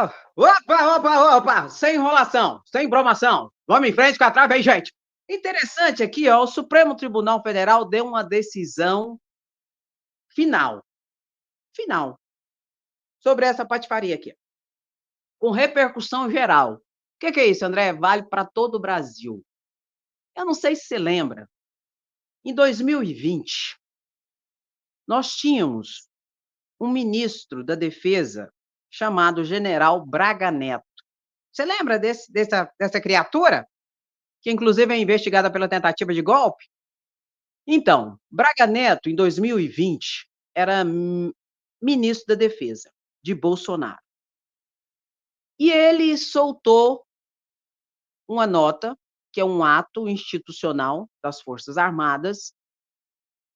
Opa! Opa, opa, opa! Sem enrolação, sem bromação. Vamos em frente, que atrás vem gente. Interessante aqui, ó, o Supremo Tribunal Federal deu uma decisão final, final, sobre essa patifaria aqui, com repercussão geral. O que é isso, André? Vale para todo o Brasil. Eu não sei se você lembra, em 2020, nós tínhamos um ministro da Defesa chamado General Braga Neto. Você lembra dessa criatura? Que inclusive é investigada pela tentativa de golpe? Então, Braga Neto, em 2020, era ministro da Defesa de Bolsonaro. E ele soltou uma nota, que é um ato institucional das Forças Armadas,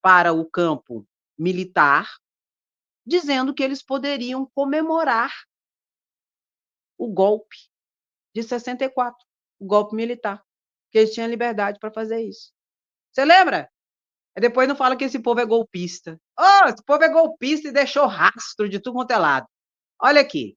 para o campo militar, dizendo que eles poderiam comemorar o golpe de 64, o golpe militar, que eles tinham liberdade para fazer isso. Você lembra? Aí depois não fala que esse povo é golpista. Oh, esse povo é golpista e deixou rastro de tudo quanto é lado. Olha aqui.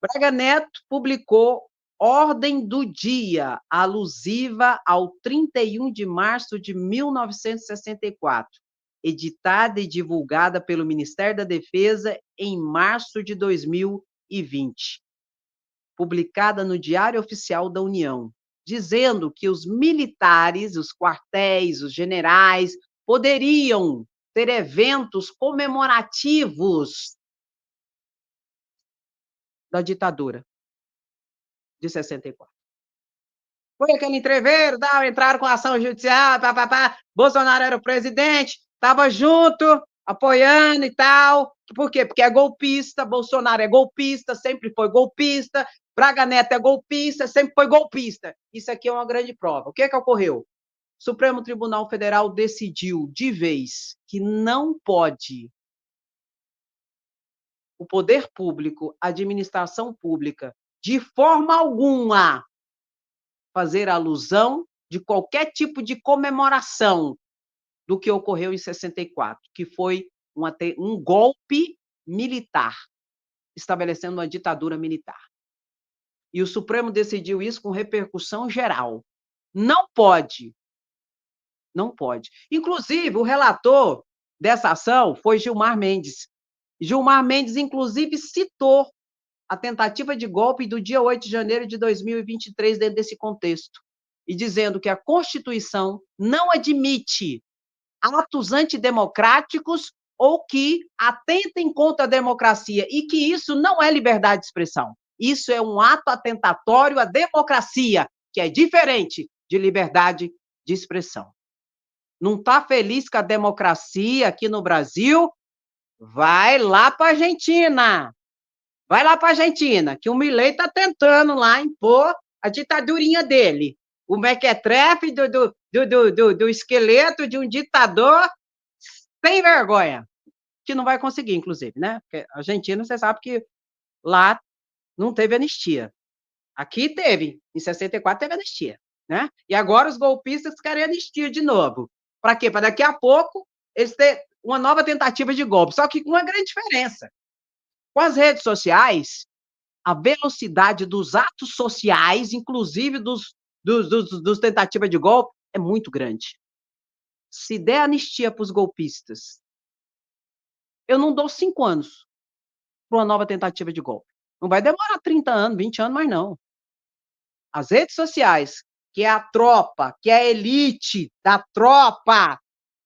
Braga Neto publicou ordem do dia, alusiva ao 31 de março de 1964, editada e divulgada pelo Ministério da Defesa em março de 2020, publicada no Diário Oficial da União, dizendo que os militares, os quartéis, os generais, poderiam ter eventos comemorativos da ditadura de 64. Foi aquele entreveiro, entraram com ação judicial, Bolsonaro era o presidente, estava junto, apoiando e tal. Por quê? Porque é golpista, Bolsonaro é golpista, sempre foi golpista, Braga Neto é golpista, sempre foi golpista. Isso aqui é uma grande prova. O que ocorreu? O Supremo Tribunal Federal decidiu de vez que não pode o poder público, a administração pública, de forma alguma, fazer alusão de qualquer tipo de comemoração do que ocorreu em 64, que foi um golpe militar, estabelecendo uma ditadura militar. E o Supremo decidiu isso com repercussão geral. Não pode. Não pode. Inclusive, o relator dessa ação foi Gilmar Mendes. Gilmar Mendes, inclusive, citou a tentativa de golpe do dia 8 de janeiro de 2023 dentro desse contexto, e dizendo que a Constituição não admite atos antidemocráticos ou que atentem contra a democracia, e que isso não é liberdade de expressão. Isso é um ato atentatório à democracia, que é diferente de liberdade de expressão. Não está feliz com a democracia aqui no Brasil? Vai lá para a Argentina. Vai lá para a Argentina, que o Milei está tentando lá impor a ditadurinha dele. O mequetrefe do esqueleto de um ditador sem vergonha, que não vai conseguir, inclusive, né? Porque a Argentina, você sabe que lá não teve anistia. Aqui teve, em 64 teve anistia, né? E agora os golpistas querem anistia de novo. Para quê? Para daqui a pouco eles terem uma nova tentativa de golpe, só que com uma grande diferença. Com as redes sociais, a velocidade dos atos sociais, inclusive dos tentativas de golpe, é muito grande. Se der anistia para os golpistas, eu não dou 5 anos para uma nova tentativa de golpe. Não vai demorar 30 anos, 20 anos, mas não. As redes sociais, que é a tropa, que é a elite da tropa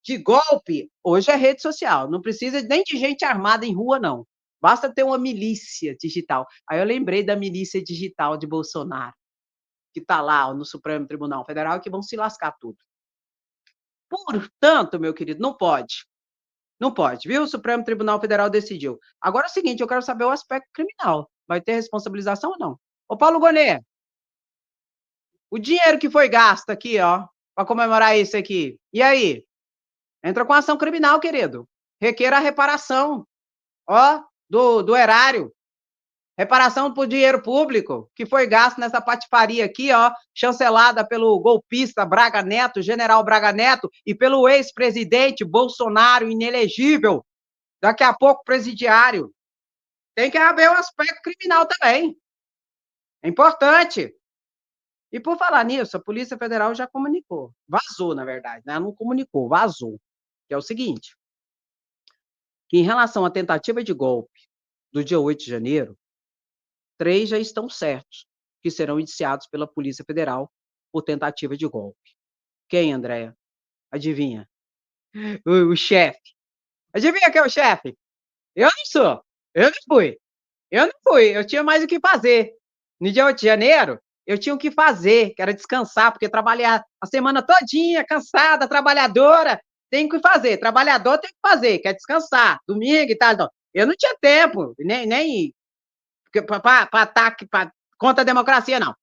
de golpe, hoje é rede social. Não precisa nem de gente armada em rua, não. Basta ter uma milícia digital. Aí eu lembrei da milícia digital de Bolsonaro, que está lá no Supremo Tribunal Federal, e que vão se lascar tudo. Portanto, meu querido, não pode. Não pode, viu? O Supremo Tribunal Federal decidiu. Agora é o seguinte, eu quero saber o aspecto criminal. Vai ter responsabilização ou não? Ô, Paulo Gonet, o dinheiro que foi gasto aqui, ó, para comemorar isso aqui, e aí? Entra com ação criminal, querido. Requer a reparação, ó, do erário. Reparação por dinheiro público, que foi gasto nessa patifaria aqui, ó, chancelada pelo golpista Braga Neto, general Braga Neto, e pelo ex-presidente Bolsonaro, inelegível, daqui a pouco presidiário. tem que haver o aspecto criminal também, é importante. E por falar nisso, a Polícia Federal já comunicou, vazou na verdade, né, não comunicou, vazou, que é o seguinte, que em relação à tentativa de golpe do dia 8 de janeiro, 3 já estão certos, que serão indiciados pela Polícia Federal por tentativa de golpe. Quem, Andréia? Adivinha? O chefe. Adivinha quem é o chefe? Eu não sou, eu não fui. Eu não fui, eu tinha mais o que fazer. No dia 8 de janeiro, eu tinha o que fazer, que era descansar, porque trabalhar a semana todinha, cansada, trabalhadora, tem que fazer. Trabalhador tem que fazer, quer descansar, domingo e tal. Então, eu não tinha tempo, nem para ataque, contra a democracia, não.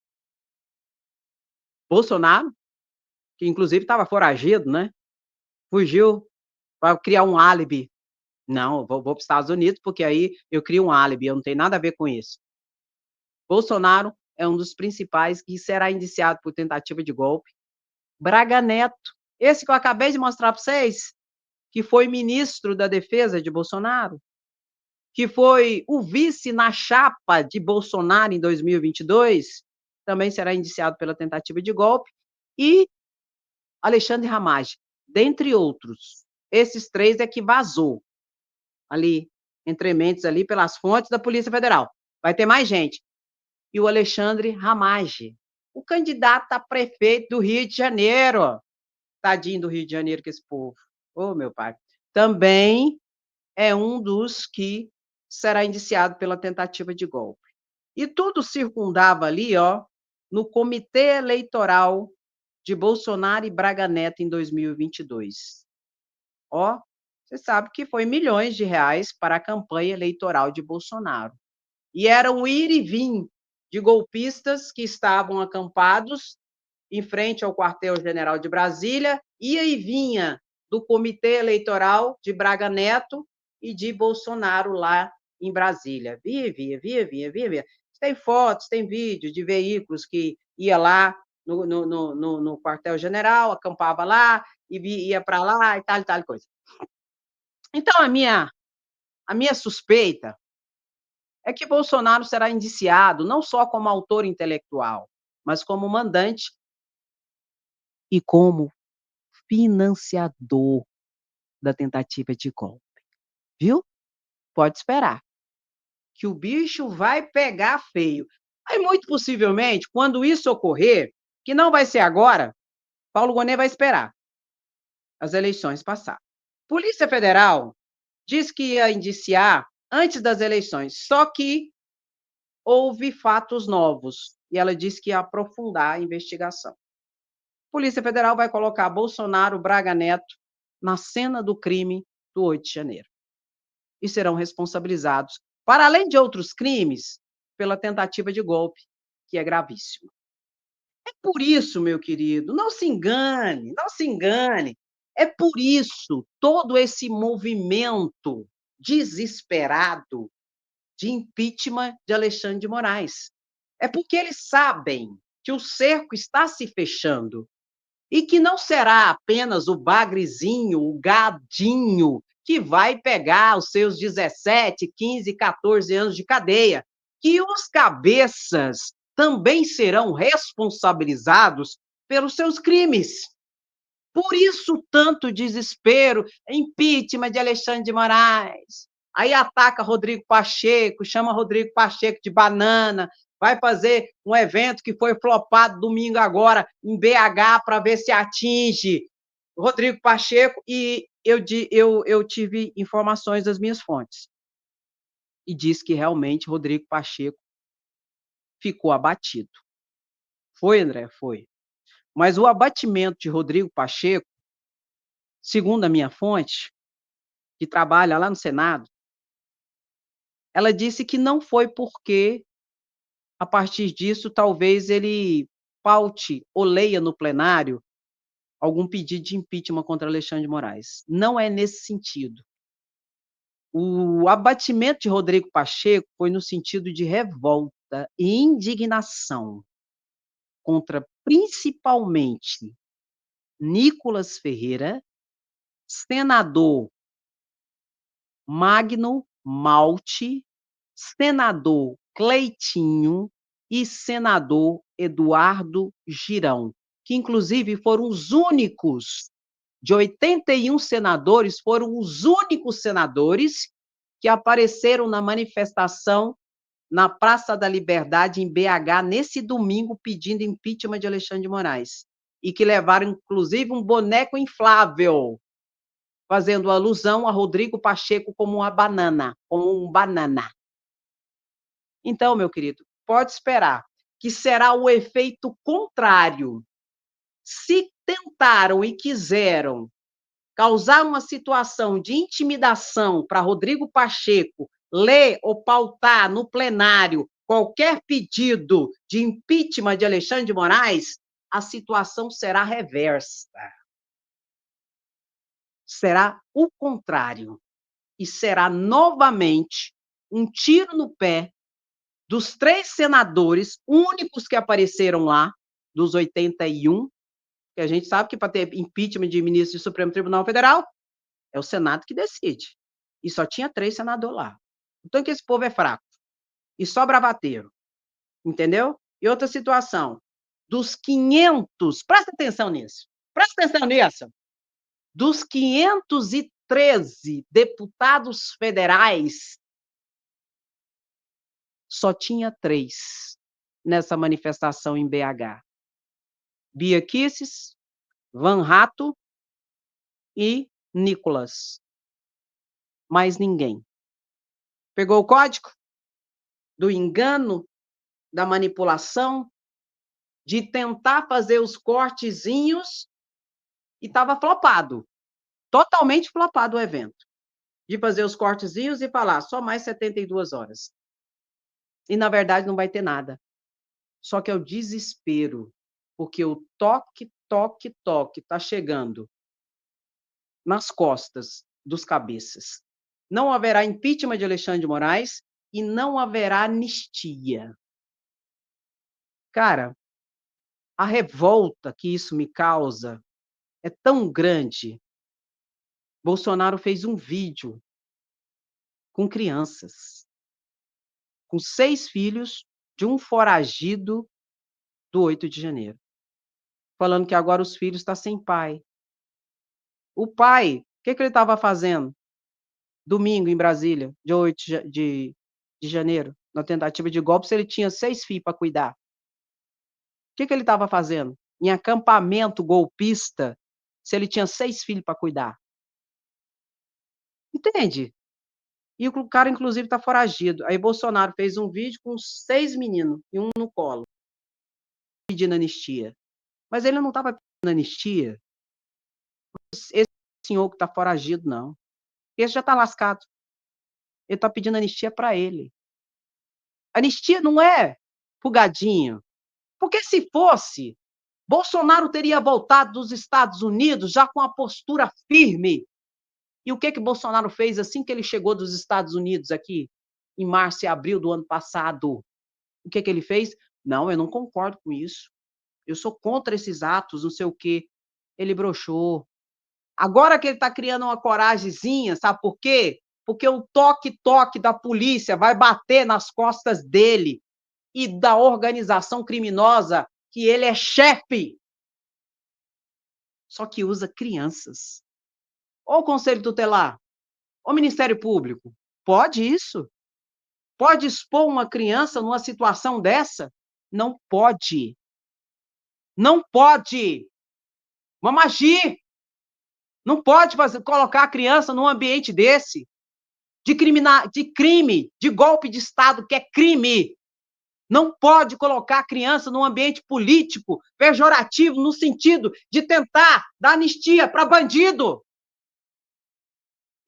Bolsonaro, que inclusive estava foragido, né? Fugiu para criar um álibi. Não, vou para os Estados Unidos, porque aí eu crio um álibi, eu não tenho nada a ver com isso. Bolsonaro é um dos principais que será indiciado por tentativa de golpe. Braga Neto, esse que eu acabei de mostrar para vocês, que foi ministro da Defesa de Bolsonaro, que foi o vice na chapa de Bolsonaro em 2022, também será indiciado pela tentativa de golpe, e Alexandre Ramagem, dentre outros. Esses 3 é que vazou, ali, entre mentes ali, pelas fontes da Polícia Federal. Vai ter mais gente. E o Alexandre Ramagem, o candidato a prefeito do Rio de Janeiro. Tadinho do Rio de Janeiro que esse povo. Ô, meu pai. Também é um dos que será indiciado pela tentativa de golpe. E tudo circundava ali, ó, no comitê eleitoral de Bolsonaro e Braga Neto em 2022. Ó, você sabe que foi milhões de reais para a campanha eleitoral de Bolsonaro. E era um ir e vir de golpistas que estavam acampados em frente ao quartel-general de Brasília, ia e vinha do comitê eleitoral de Braga Neto e de Bolsonaro lá em Brasília. Via. Tem fotos, tem vídeos de veículos que ia lá no quartel-general, acampava lá, e ia para lá e tal coisa. Então, a minha suspeita é que Bolsonaro será indiciado não só como autor intelectual, mas como mandante e como financiador da tentativa de golpe, viu? Pode esperar, que o bicho vai pegar feio. Aí, muito possivelmente, quando isso ocorrer, que não vai ser agora, Paulo Gonet vai esperar as eleições passar. Polícia Federal diz que ia indiciar antes das eleições, só que houve fatos novos e ela disse que ia aprofundar a investigação. Polícia Federal vai colocar Bolsonaro, Braga Neto na cena do crime do 8 de janeiro. E serão responsabilizados, para além de outros crimes, pela tentativa de golpe, que é gravíssimo. É por isso, meu querido, não se engane, não se engane. É por isso todo esse movimento desesperado de impeachment de Alexandre de Moraes. É porque eles sabem que o cerco está se fechando e que não será apenas o bagrezinho, o gadinho, que vai pegar os seus 17, 15, 14 anos de cadeia, que os cabeças também serão responsabilizados pelos seus crimes. Por isso tanto desespero, impeachment de Alexandre de Moraes. Aí ataca Rodrigo Pacheco, chama Rodrigo Pacheco de banana, vai fazer um evento que foi flopado domingo agora em BH para ver se atinge Rodrigo Pacheco, e eu tive informações das minhas fontes. E diz que realmente Rodrigo Pacheco ficou abatido. Foi, André? Foi. Mas o abatimento de Rodrigo Pacheco, segundo a minha fonte, que trabalha lá no Senado, ela disse que não foi porque, a partir disso, talvez ele paute ou leia no plenário algum pedido de impeachment contra Alexandre de Moraes. Não é nesse sentido. O abatimento de Rodrigo Pacheco foi no sentido de revolta e indignação contra, principalmente, Nicolas Ferreira, senador Magno Malte, senador Cleitinho e senador Eduardo Girão, que inclusive foram os únicos, de 81 senadores, foram os únicos senadores que apareceram na manifestação na Praça da Liberdade, em BH, nesse domingo, pedindo impeachment de Alexandre de Moraes. E que levaram, inclusive, um boneco inflável, fazendo alusão a Rodrigo Pacheco como uma banana, como um banana. Então, meu querido, pode esperar que será o efeito contrário. Se tentaram e quiseram causar uma situação de intimidação para Rodrigo Pacheco ler ou pautar no plenário qualquer pedido de impeachment de Alexandre de Moraes, a situação será reversa. Será o contrário. E será novamente um tiro no pé dos 3 senadores únicos que apareceram lá, dos 81, que a gente sabe que para ter impeachment de ministro do Supremo Tribunal Federal, é o Senado que decide. E só tinha 3 senadores lá. Então que esse povo é fraco. E só bravateiro. Entendeu? E outra situação, dos 500, presta atenção nisso, presta atenção nisso, dos 513 deputados federais, só tinha 3 nessa manifestação em BH. Bia Kicis, Van Ratto e Nicolas. Mais ninguém. Pegou o código? Do engano, da manipulação, de tentar fazer os cortezinhos, e estava flopado. Totalmente flopado o evento. De fazer os cortezinhos e falar só mais 72 horas. E, na verdade, não vai ter nada. Só que é o desespero, porque o toque, toque, toque está chegando nas costas dos cabeças. Não haverá impeachment de Alexandre de Moraes e não haverá anistia. Cara, a revolta que isso me causa é tão grande. Bolsonaro fez um vídeo com crianças, com 6 filhos de um foragido do 8 de janeiro, falando que agora os filhos estão sem pai. O pai, o que ele estava fazendo domingo em Brasília, dia 8 de janeiro, na tentativa de golpe, se ele tinha 6 filhos para cuidar? O que ele estava fazendo em acampamento golpista, se ele tinha 6 filhos para cuidar? Entende? E o cara, inclusive, está foragido. Aí Bolsonaro fez um vídeo com 6 meninos e um no colo, pedindo anistia. Mas ele não estava pedindo anistia esse senhor que está foragido, não. Esse já está lascado. Ele está pedindo anistia para ele. Anistia não é pro gadinho. Porque se fosse, Bolsonaro teria voltado dos Estados Unidos já com a postura firme. E o que Bolsonaro fez assim que ele chegou dos Estados Unidos aqui, em março e abril do ano passado? O que ele fez? Não, eu não concordo com isso. Eu sou contra esses atos, não sei o quê. Ele broxou. Agora que ele está criando uma coragemzinha, sabe por quê? Porque o toque-toque da polícia vai bater nas costas dele e da organização criminosa que ele é chefe. Só que usa crianças. Ou o Conselho Tutelar, ou o Ministério Público. Pode isso? Pode expor uma criança numa situação dessa? Não pode. Não pode. Vamos agir. Não pode colocar a criança num ambiente desse, de crime, de golpe de Estado, que é crime. Não pode colocar a criança num ambiente político, pejorativo, no sentido de tentar dar anistia para bandido.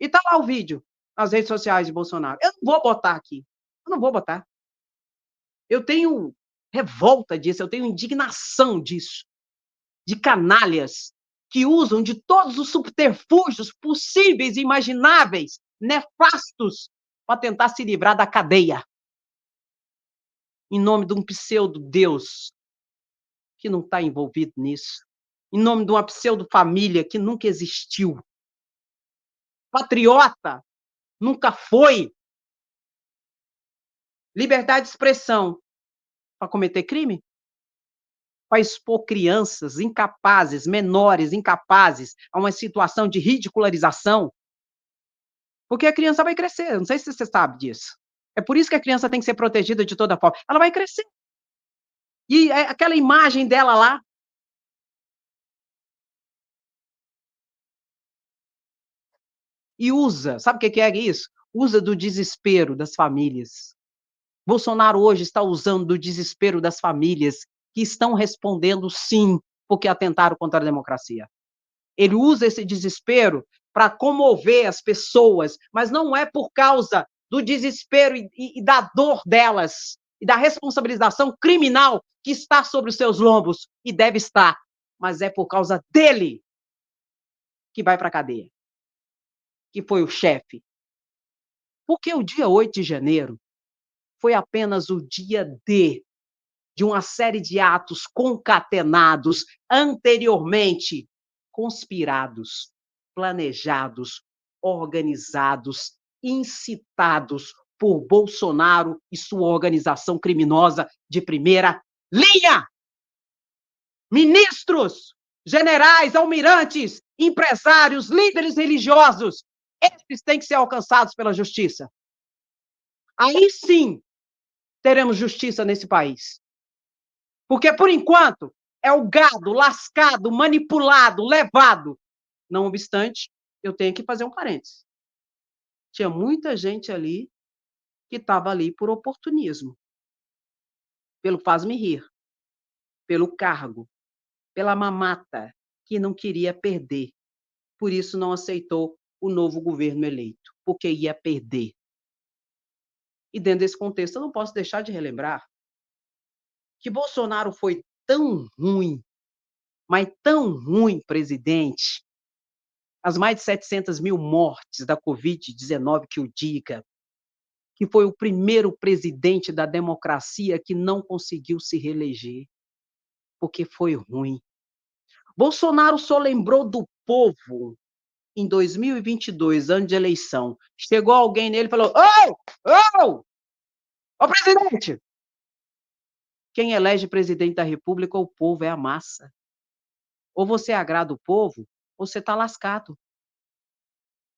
E está lá o vídeo nas redes sociais de Bolsonaro. Eu não vou botar aqui. Eu não vou botar. Eu tenho revolta disso, eu tenho indignação disso. De canalhas que usam de todos os subterfúgios possíveis e imagináveis, nefastos, para tentar se livrar da cadeia. Em nome de um pseudo-deus que não está envolvido nisso. Em nome de uma pseudo-família que nunca existiu. Patriota nunca foi. Liberdade de expressão para cometer crime? Para expor crianças incapazes, menores incapazes, a uma situação de ridicularização? Porque a criança vai crescer, não sei se você sabe disso. É por isso que a criança tem que ser protegida de toda forma. Ela vai crescer. E aquela imagem dela lá, e usa, sabe o que é isso? Usa do desespero das famílias. Bolsonaro hoje está usando do desespero das famílias que estão respondendo sim, porque atentaram contra a democracia. Ele usa esse desespero para comover as pessoas, mas não é por causa do desespero e da dor delas, e da responsabilização criminal que está sobre os seus lombos, e deve estar, mas é por causa dele que vai para a cadeia, que foi o chefe. Porque o dia 8 de janeiro foi apenas o dia de uma série de atos concatenados, anteriormente conspirados, planejados, organizados, incitados por Bolsonaro e sua organização criminosa de primeira linha. Ministros, generais, almirantes, empresários, líderes religiosos, esses têm que ser alcançados pela justiça. Aí sim teremos justiça nesse país. Porque, por enquanto, é o gado lascado, manipulado, levado. Não obstante, eu tenho que fazer um parênteses. Tinha muita gente ali que estava ali por oportunismo, pelo faz-me rir, pelo cargo, pela mamata, que não queria perder. Por isso não aceitou o novo governo eleito, porque ia perder. E dentro desse contexto, eu não posso deixar de relembrar que Bolsonaro foi tão ruim, mas tão ruim presidente, as mais de 700 mil mortes da Covid-19 que o diga, que foi o primeiro presidente da democracia que não conseguiu se reeleger, porque foi ruim. Bolsonaro só lembrou do povo em 2022, ano de eleição. Chegou alguém nele e falou: Ô, ô presidente! Quem elege presidente da República é o povo, é a massa. Ou você agrada o povo, ou você está lascado.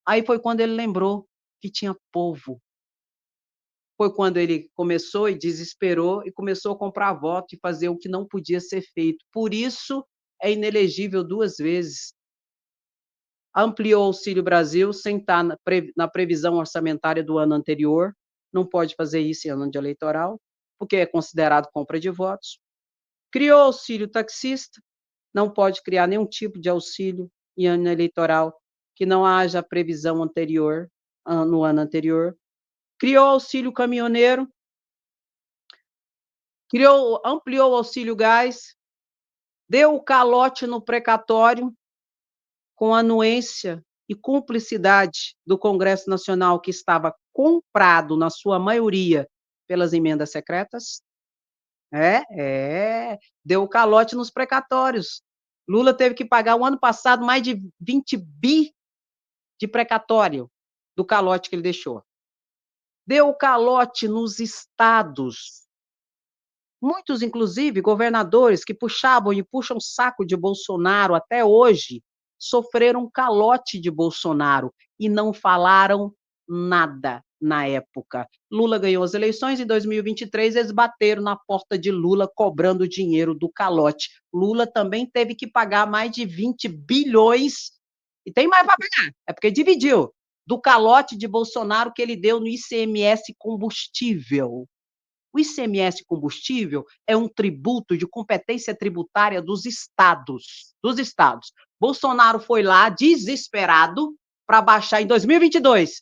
Aí foi quando ele lembrou que tinha povo. Foi quando ele começou e desesperou e começou a comprar voto e fazer o que não podia ser feito. Por isso, é inelegível 2 vezes. Ampliou o Auxílio Brasil sem estar na previsão orçamentária do ano anterior, não pode fazer isso em ano de eleitoral, porque é considerado compra de votos. Criou auxílio taxista, não pode criar nenhum tipo de auxílio em ano eleitoral que não haja previsão anterior, no ano anterior. Criou auxílio caminhoneiro, ampliou o auxílio gás, deu o calote no precatório, com anuência e cumplicidade do Congresso Nacional, que estava comprado, na sua maioria, pelas emendas secretas. Deu o calote nos precatórios. Lula teve que pagar o ano passado mais de 20 bi de precatório do calote que ele deixou. Deu o calote nos estados. Muitos, inclusive, governadores que puxavam e puxam o saco de Bolsonaro até hoje, sofreram calote de Bolsonaro e não falaram nada na época. Lula ganhou as eleições em 2023, eles bateram na porta de Lula cobrando dinheiro do calote. Lula também teve que pagar mais de 20 bilhões, e tem mais para pagar, é porque dividiu, do calote de Bolsonaro que ele deu no ICMS combustível. O ICMS combustível é um tributo de competência tributária dos estados, dos estados. Bolsonaro foi lá desesperado para baixar em 2022.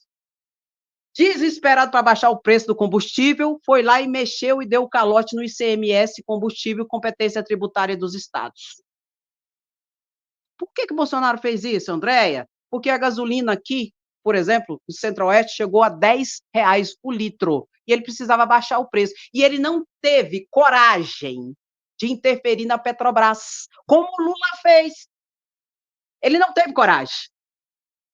Desesperado para baixar o preço do combustível, foi lá e mexeu e deu o calote no ICMS combustível, competência tributária dos estados. Por que Bolsonaro fez isso, Andréia? Porque a gasolina aqui, por exemplo, no Centro-Oeste, chegou a R$ 10 o litro. E ele precisava baixar o preço. E ele não teve coragem de interferir na Petrobras, como o Lula fez. Ele não teve coragem.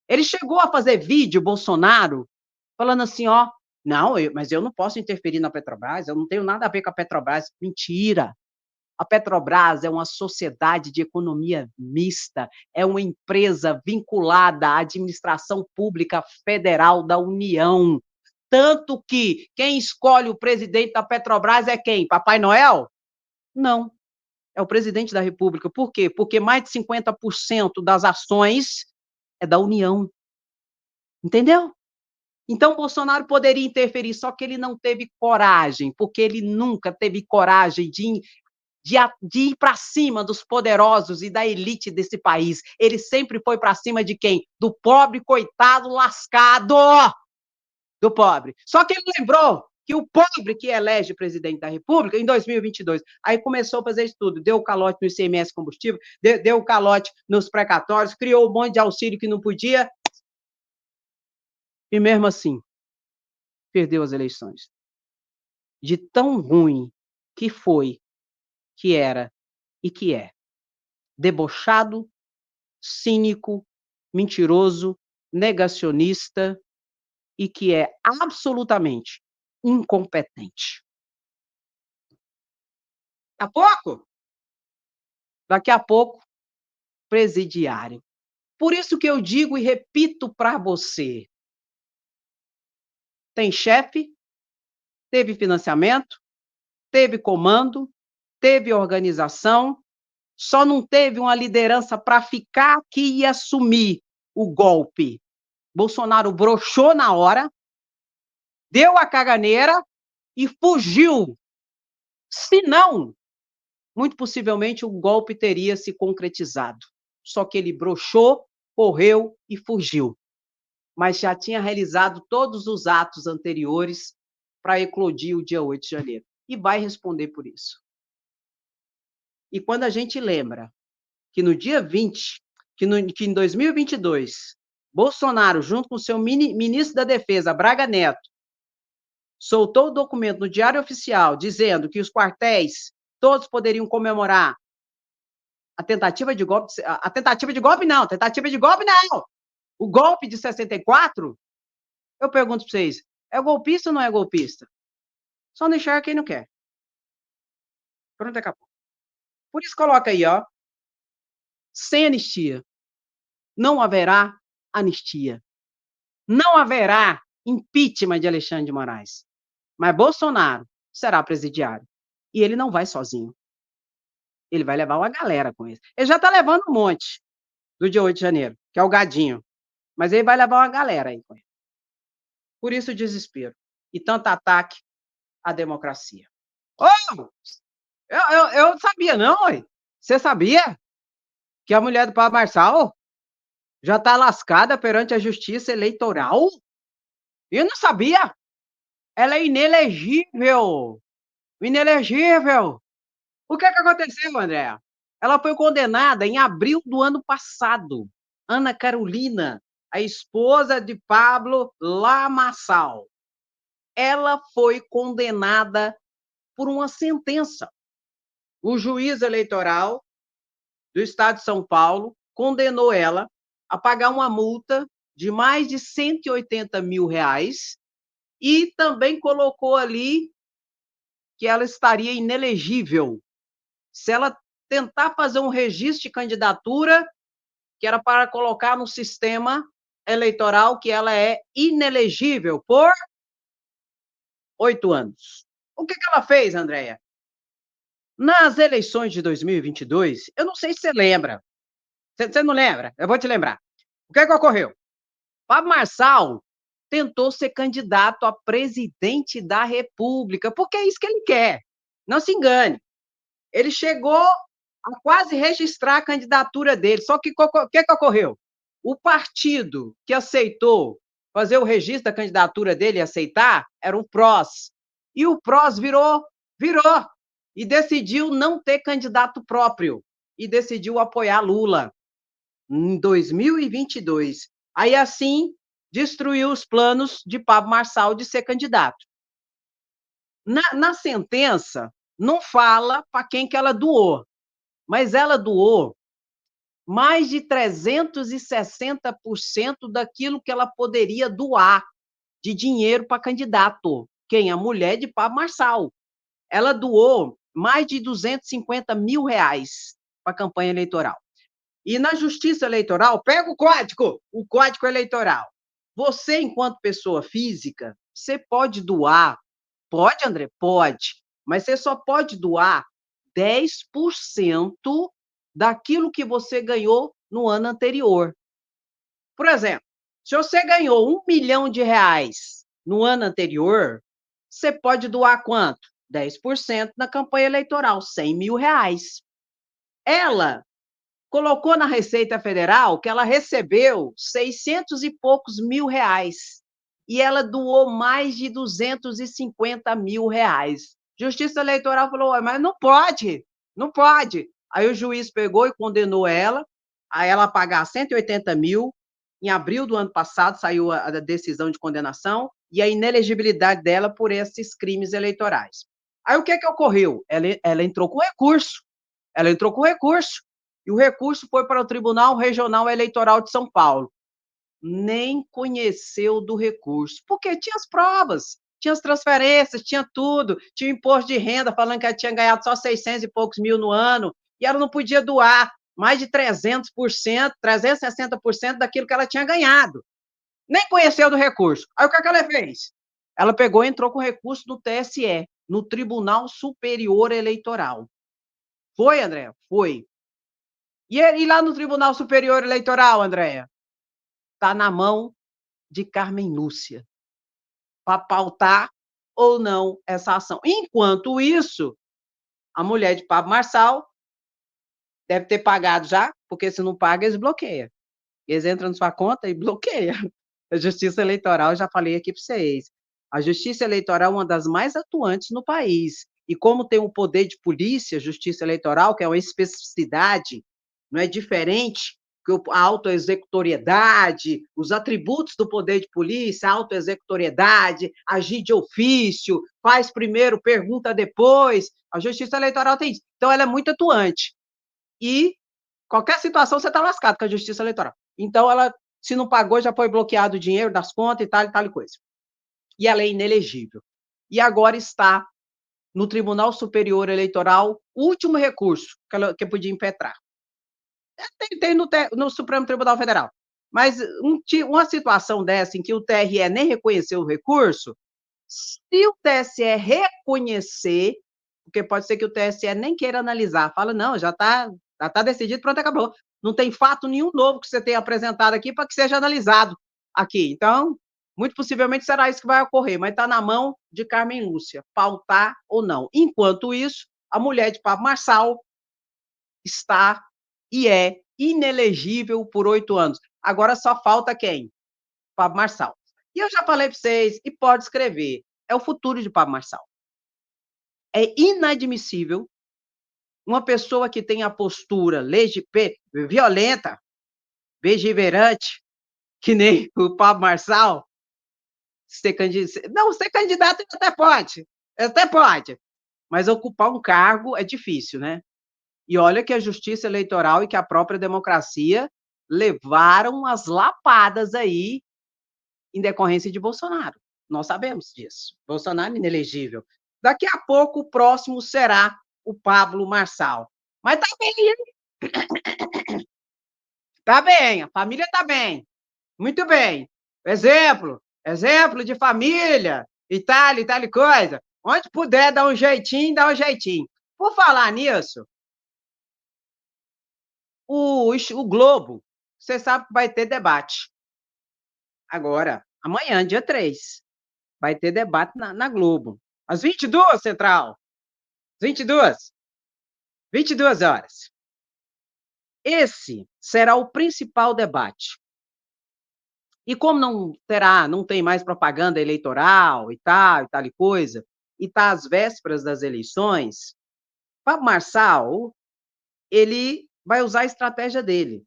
Ele chegou a fazer vídeo, Bolsonaro, falando assim, ó, Não, mas eu não posso interferir na Petrobras, eu não tenho nada a ver com a Petrobras. Mentira! A Petrobras é uma sociedade de economia mista, é uma empresa vinculada à administração pública federal da União. Tanto que quem escolhe o presidente da Petrobras é quem? Papai Noel? Não, é o presidente da República. Por quê? Porque mais de 50% das ações é da União. Entendeu? Então, Bolsonaro poderia interferir, só que ele não teve coragem, porque ele nunca teve coragem de ir para cima dos poderosos e da elite desse país. Ele sempre foi para cima de quem? Do pobre, coitado, lascado do pobre. Só que ele lembrou que o pobre que elege presidente da República em 2022. Aí começou a fazer isso tudo, deu calote no ICMS combustível, deu calote nos precatórios, criou um monte de auxílio que não podia, e mesmo assim, perdeu as eleições. De tão ruim que foi, que era e que é. Debochado, cínico, mentiroso, negacionista e que é absolutamente incompetente. Daqui a pouco, presidiário. Por isso que eu digo e repito para você: tem chefe, teve financiamento, teve comando, teve organização, só não teve uma liderança para ficar que ia assumir o golpe. Bolsonaro broxou na hora, deu a caganeira e fugiu. Se não, muito possivelmente o golpe teria se concretizado. Só que ele broxou, correu e fugiu. Mas já tinha realizado todos os atos anteriores para eclodir o dia 8 de janeiro. E vai responder por isso. E quando a gente lembra que no dia 20, que em 2022, Bolsonaro, junto com o seu ministro da Defesa, Braga Neto, soltou o documento no Diário Oficial dizendo que os quartéis todos poderiam comemorar a tentativa de golpe, o golpe de 64, eu pergunto para vocês, é golpista ou não é golpista? Só não enxerga quem não quer. Pronto, acabou. Por isso coloca aí, ó, sem anistia, não haverá anistia. Não haverá impeachment de Alexandre de Moraes. Mas Bolsonaro será presidiário. E ele não vai sozinho. Ele vai levar uma galera com ele. Ele já está levando um monte do dia 8 de janeiro, que é o gadinho. Mas ele vai levar uma galera aí com ele. Por isso o desespero. E tanto ataque à democracia. Oh, eu sabia não, ué. Você sabia que a mulher do Pablo Marçal já está lascada perante a justiça eleitoral? Eu não sabia. Ela é inelegível. Inelegível. O que aconteceu, André? Ela foi condenada em abril do ano passado. Ana Carolina, a esposa de Pablo Lamaçal. Ela foi condenada por uma sentença. O juiz eleitoral do estado de São Paulo condenou ela a pagar uma multa de mais de 180 mil reais e também colocou ali que ela estaria inelegível se ela tentar fazer um registro de candidatura, que era para colocar no sistema eleitoral que ela é inelegível por 8 anos. O que ela fez, Andréia? Nas eleições de 2022, eu não sei se você lembra. Você não lembra? Eu vou te lembrar. O que ocorreu? Pablo Marçal tentou ser candidato a presidente da República, porque é isso que ele quer. Não se engane. Ele chegou a quase registrar a candidatura dele, só que o que ocorreu? O partido que aceitou fazer o registro da candidatura dele e aceitar era o PROS. E o PROS virou, e decidiu não ter candidato próprio, e decidiu apoiar Lula em 2022. Aí, assim, destruiu os planos de Pablo Marçal de ser candidato. Na sentença, não fala para quem que ela doou, mas ela doou mais de 360% daquilo que ela poderia doar de dinheiro para candidato. Quem? A mulher de Pablo Marçal. Ela doou mais de R$ 250 mil para a campanha eleitoral. E na justiça eleitoral, pega o código eleitoral. Você, enquanto pessoa física, você pode doar. Pode, André? Pode. Mas você só pode doar 10% daquilo que você ganhou no ano anterior. Por exemplo, se você ganhou R$ 1 milhão no ano anterior, você pode doar quanto? 10% na campanha eleitoral, R$ 100 mil. Ela colocou na Receita Federal que ela recebeu 600 e poucos mil reais. E ela doou mais de R$ 250 mil. Justiça Eleitoral falou, mas não pode, não pode. Aí o juiz pegou e condenou ela a ela pagar 180 mil. Em abril do ano passado saiu a decisão de condenação e a inelegibilidade dela por esses crimes eleitorais. Aí o que ocorreu? Ela entrou com recurso. Ela entrou com recurso. E o recurso foi para o Tribunal Regional Eleitoral de São Paulo. Nem conheceu do recurso, porque tinha as provas, tinha as transferências, tinha tudo, tinha o imposto de renda falando que ela tinha ganhado só 600 e poucos mil no ano, e ela não podia doar mais de 300%, 360% daquilo que ela tinha ganhado. Nem conheceu do recurso. Aí o que ela fez? Ela pegou e entrou com recurso no TSE, no Tribunal Superior Eleitoral. Foi, André? Foi. E lá no Tribunal Superior Eleitoral, Andréia? Está na mão de Carmen Lúcia para pautar ou não essa ação. Enquanto isso, a mulher de Pablo Marçal deve ter pagado já, porque se não paga, eles bloqueiam. Eles entram na sua conta e bloqueiam. A Justiça Eleitoral, eu já falei aqui para vocês, a Justiça Eleitoral é uma das mais atuantes no país. E como tem um poder de polícia, Justiça Eleitoral, que é uma especificidade, não é diferente que a autoexecutoriedade, os atributos do poder de polícia, a autoexecutoriedade, agir de ofício, faz primeiro, pergunta depois. A Justiça Eleitoral tem isso. Então, ela é muito atuante. E qualquer situação você está lascado com a Justiça Eleitoral. Então, ela, se não pagou, já foi bloqueado o dinheiro das contas e tal coisa. E ela é inelegível. E agora está no Tribunal Superior Eleitoral, último recurso que podia impetrar. Tem no Supremo Tribunal Federal. Mas uma situação dessa, em que o TRE nem reconheceu o recurso, se o TSE reconhecer, porque pode ser que o TSE nem queira analisar, fala, não, já tá decidido, pronto, acabou. Não tem fato nenhum novo que você tenha apresentado aqui para que seja analisado aqui. Então, muito possivelmente será isso que vai ocorrer, mas está na mão de Carmen Lúcia, pautar ou não. Enquanto isso, a mulher de Pablo Marçal está e é inelegível por 8 anos. Agora só falta quem? Pablo Marçal. E eu já falei para vocês, e pode escrever, é o futuro de Pablo Marçal. É inadmissível uma pessoa que tem a postura violenta, beligerante, que nem o Pablo Marçal, ser candidato. Não, ser candidato até pode, mas ocupar um cargo é difícil, né? E olha que a justiça eleitoral e que a própria democracia levaram as lapadas aí em decorrência de Bolsonaro. Nós sabemos disso. Bolsonaro inelegível. Daqui a pouco o próximo será o Pablo Marçal. Mas tá bem, tá bem, a família tá bem. Muito bem. Exemplo de família e tal e coisa. Onde puder dar um jeitinho, dá um jeitinho. Por falar nisso, o Globo, você sabe que vai ter debate. Agora, amanhã, dia 3, vai ter debate na Globo. Às 22, Central. 22. 22 horas. Esse será o principal debate. E como não tem mais propaganda eleitoral e tal e coisa, e está às vésperas das eleições, Pablo Marçal, ele vai usar a estratégia dele,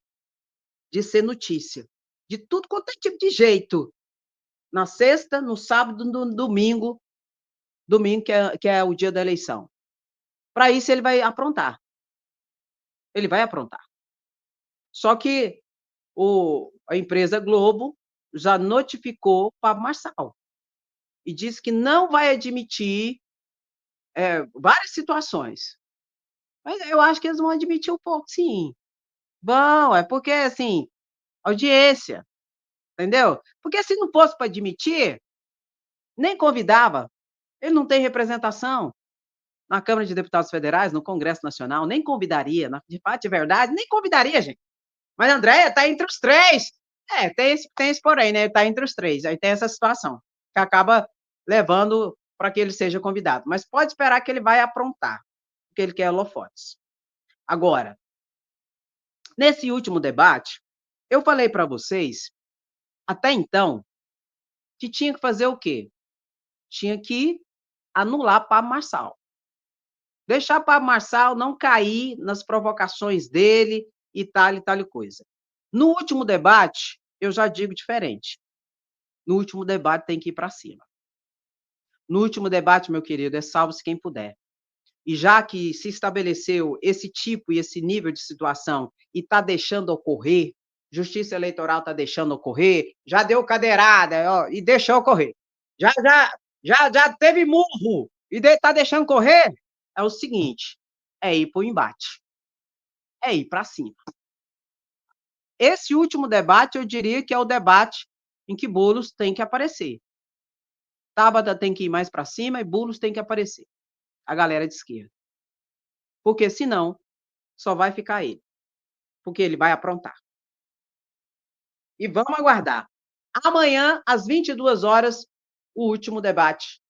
de ser notícia, de tudo quanto é tipo de jeito, na sexta, no sábado, no domingo que é o dia da eleição. Para isso ele vai aprontar. Ele vai aprontar. Só que a empresa Globo já notificou Pablo Marçal. e disse que não vai admitir, várias situações. Mas eu acho que eles vão admitir um pouco sim. Vão, é porque, assim, audiência, entendeu? Porque se não fosse para admitir, nem convidava. Ele não tem representação na Câmara de Deputados Federais, no Congresso Nacional, nem convidaria, de fato e verdade, nem convidaria, gente. Mas a Andréia está entre os 3. Tem esse porém, né, ele está entre os 3, aí tem essa situação, que acaba levando para que ele seja convidado. Mas pode esperar que ele vai aprontar, porque ele quer holofotes. Agora, nesse último debate, eu falei para vocês, até então, que tinha que fazer o quê? Tinha que anular Pablo Marçal. Deixar Pablo Marçal não cair nas provocações dele e tal e coisa. No último debate, eu já digo diferente. No último debate tem que ir para cima. No último debate, meu querido, é salve-se quem puder. E já que se estabeleceu esse tipo e esse nível de situação e está deixando ocorrer, Justiça Eleitoral está deixando ocorrer, já deu cadeirada, ó, e deixou ocorrer. Já teve murro e está deixando correr. É o seguinte, é ir para o embate, é ir para cima. Esse último debate, eu diria que é o debate em que Boulos tem que aparecer. Tabata tem que ir mais para cima e Boulos tem que aparecer, a galera de esquerda. Porque senão, só vai ficar ele, porque ele vai aprontar. E vamos aguardar. Amanhã, às 22h, o último debate.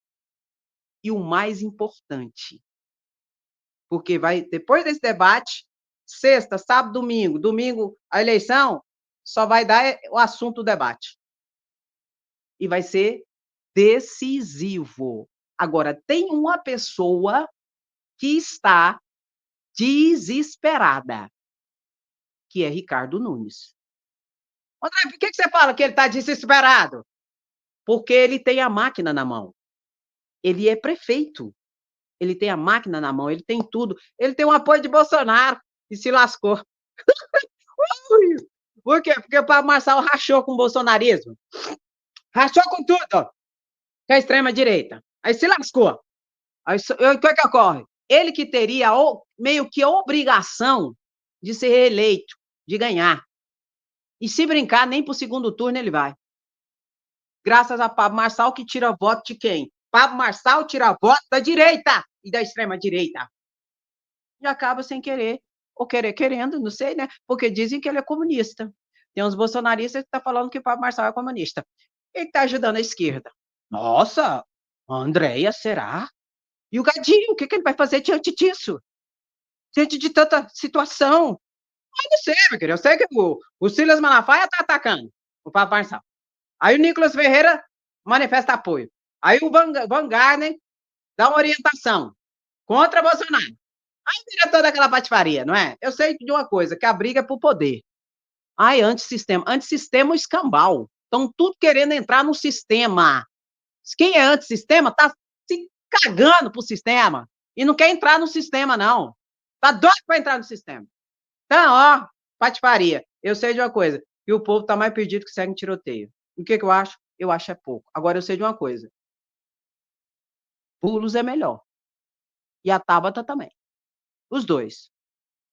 E o mais importante, porque vai depois desse debate, sexta, sábado, domingo a eleição, só vai dar o assunto do debate. E vai ser decisivo. Agora, tem uma pessoa que está desesperada, que é Ricardo Nunes. André, por que você fala que ele está desesperado? Porque ele tem a máquina na mão. Ele é prefeito. Ele tem a máquina na mão, ele tem tudo. Ele tem o apoio de Bolsonaro e se lascou. Por quê? Porque o Pablo Marçal rachou com o bolsonarismo. Rachou com tudo, com a extrema-direita. Aí se lascou. Aí o que ocorre? Ele que teria meio que a obrigação de ser reeleito, de ganhar. E se brincar, nem para o segundo turno ele vai. Graças a Pablo Marçal, que tira voto de quem? Pablo Marçal tira voto da direita e da extrema-direita. E acaba sem querer, ou querendo, não sei, né? Porque dizem que ele é comunista. Tem uns bolsonaristas que estão falando que o Pablo Marçal é comunista. Ele está ajudando a esquerda. Nossa, Andréia, será? E o Gadinho, o que ele vai fazer diante disso? Diante de tanta situação? Eu não sei, meu querido. Eu sei que o Silas Malafaia está atacando o Pablo Marçal. Aí o Nicolas Ferreira manifesta apoio. Aí o Van Garner dá uma orientação contra Bolsonaro. Aí vira toda aquela patifaria, não é? Eu sei de uma coisa, que a briga é por poder. Ai, antissistema. Antissistema é escambau. Estão tudo querendo entrar no sistema. Quem é antissistema está se cagando pro sistema. E não quer entrar no sistema, não. Tá doido para entrar no sistema. Então, ó, patifaria. Eu sei de uma coisa, que o povo tá mais perdido que segue em tiroteio. O que eu acho? Eu acho é pouco. Agora eu sei de uma coisa. Pulos é melhor. E a Tabata também. Os dois.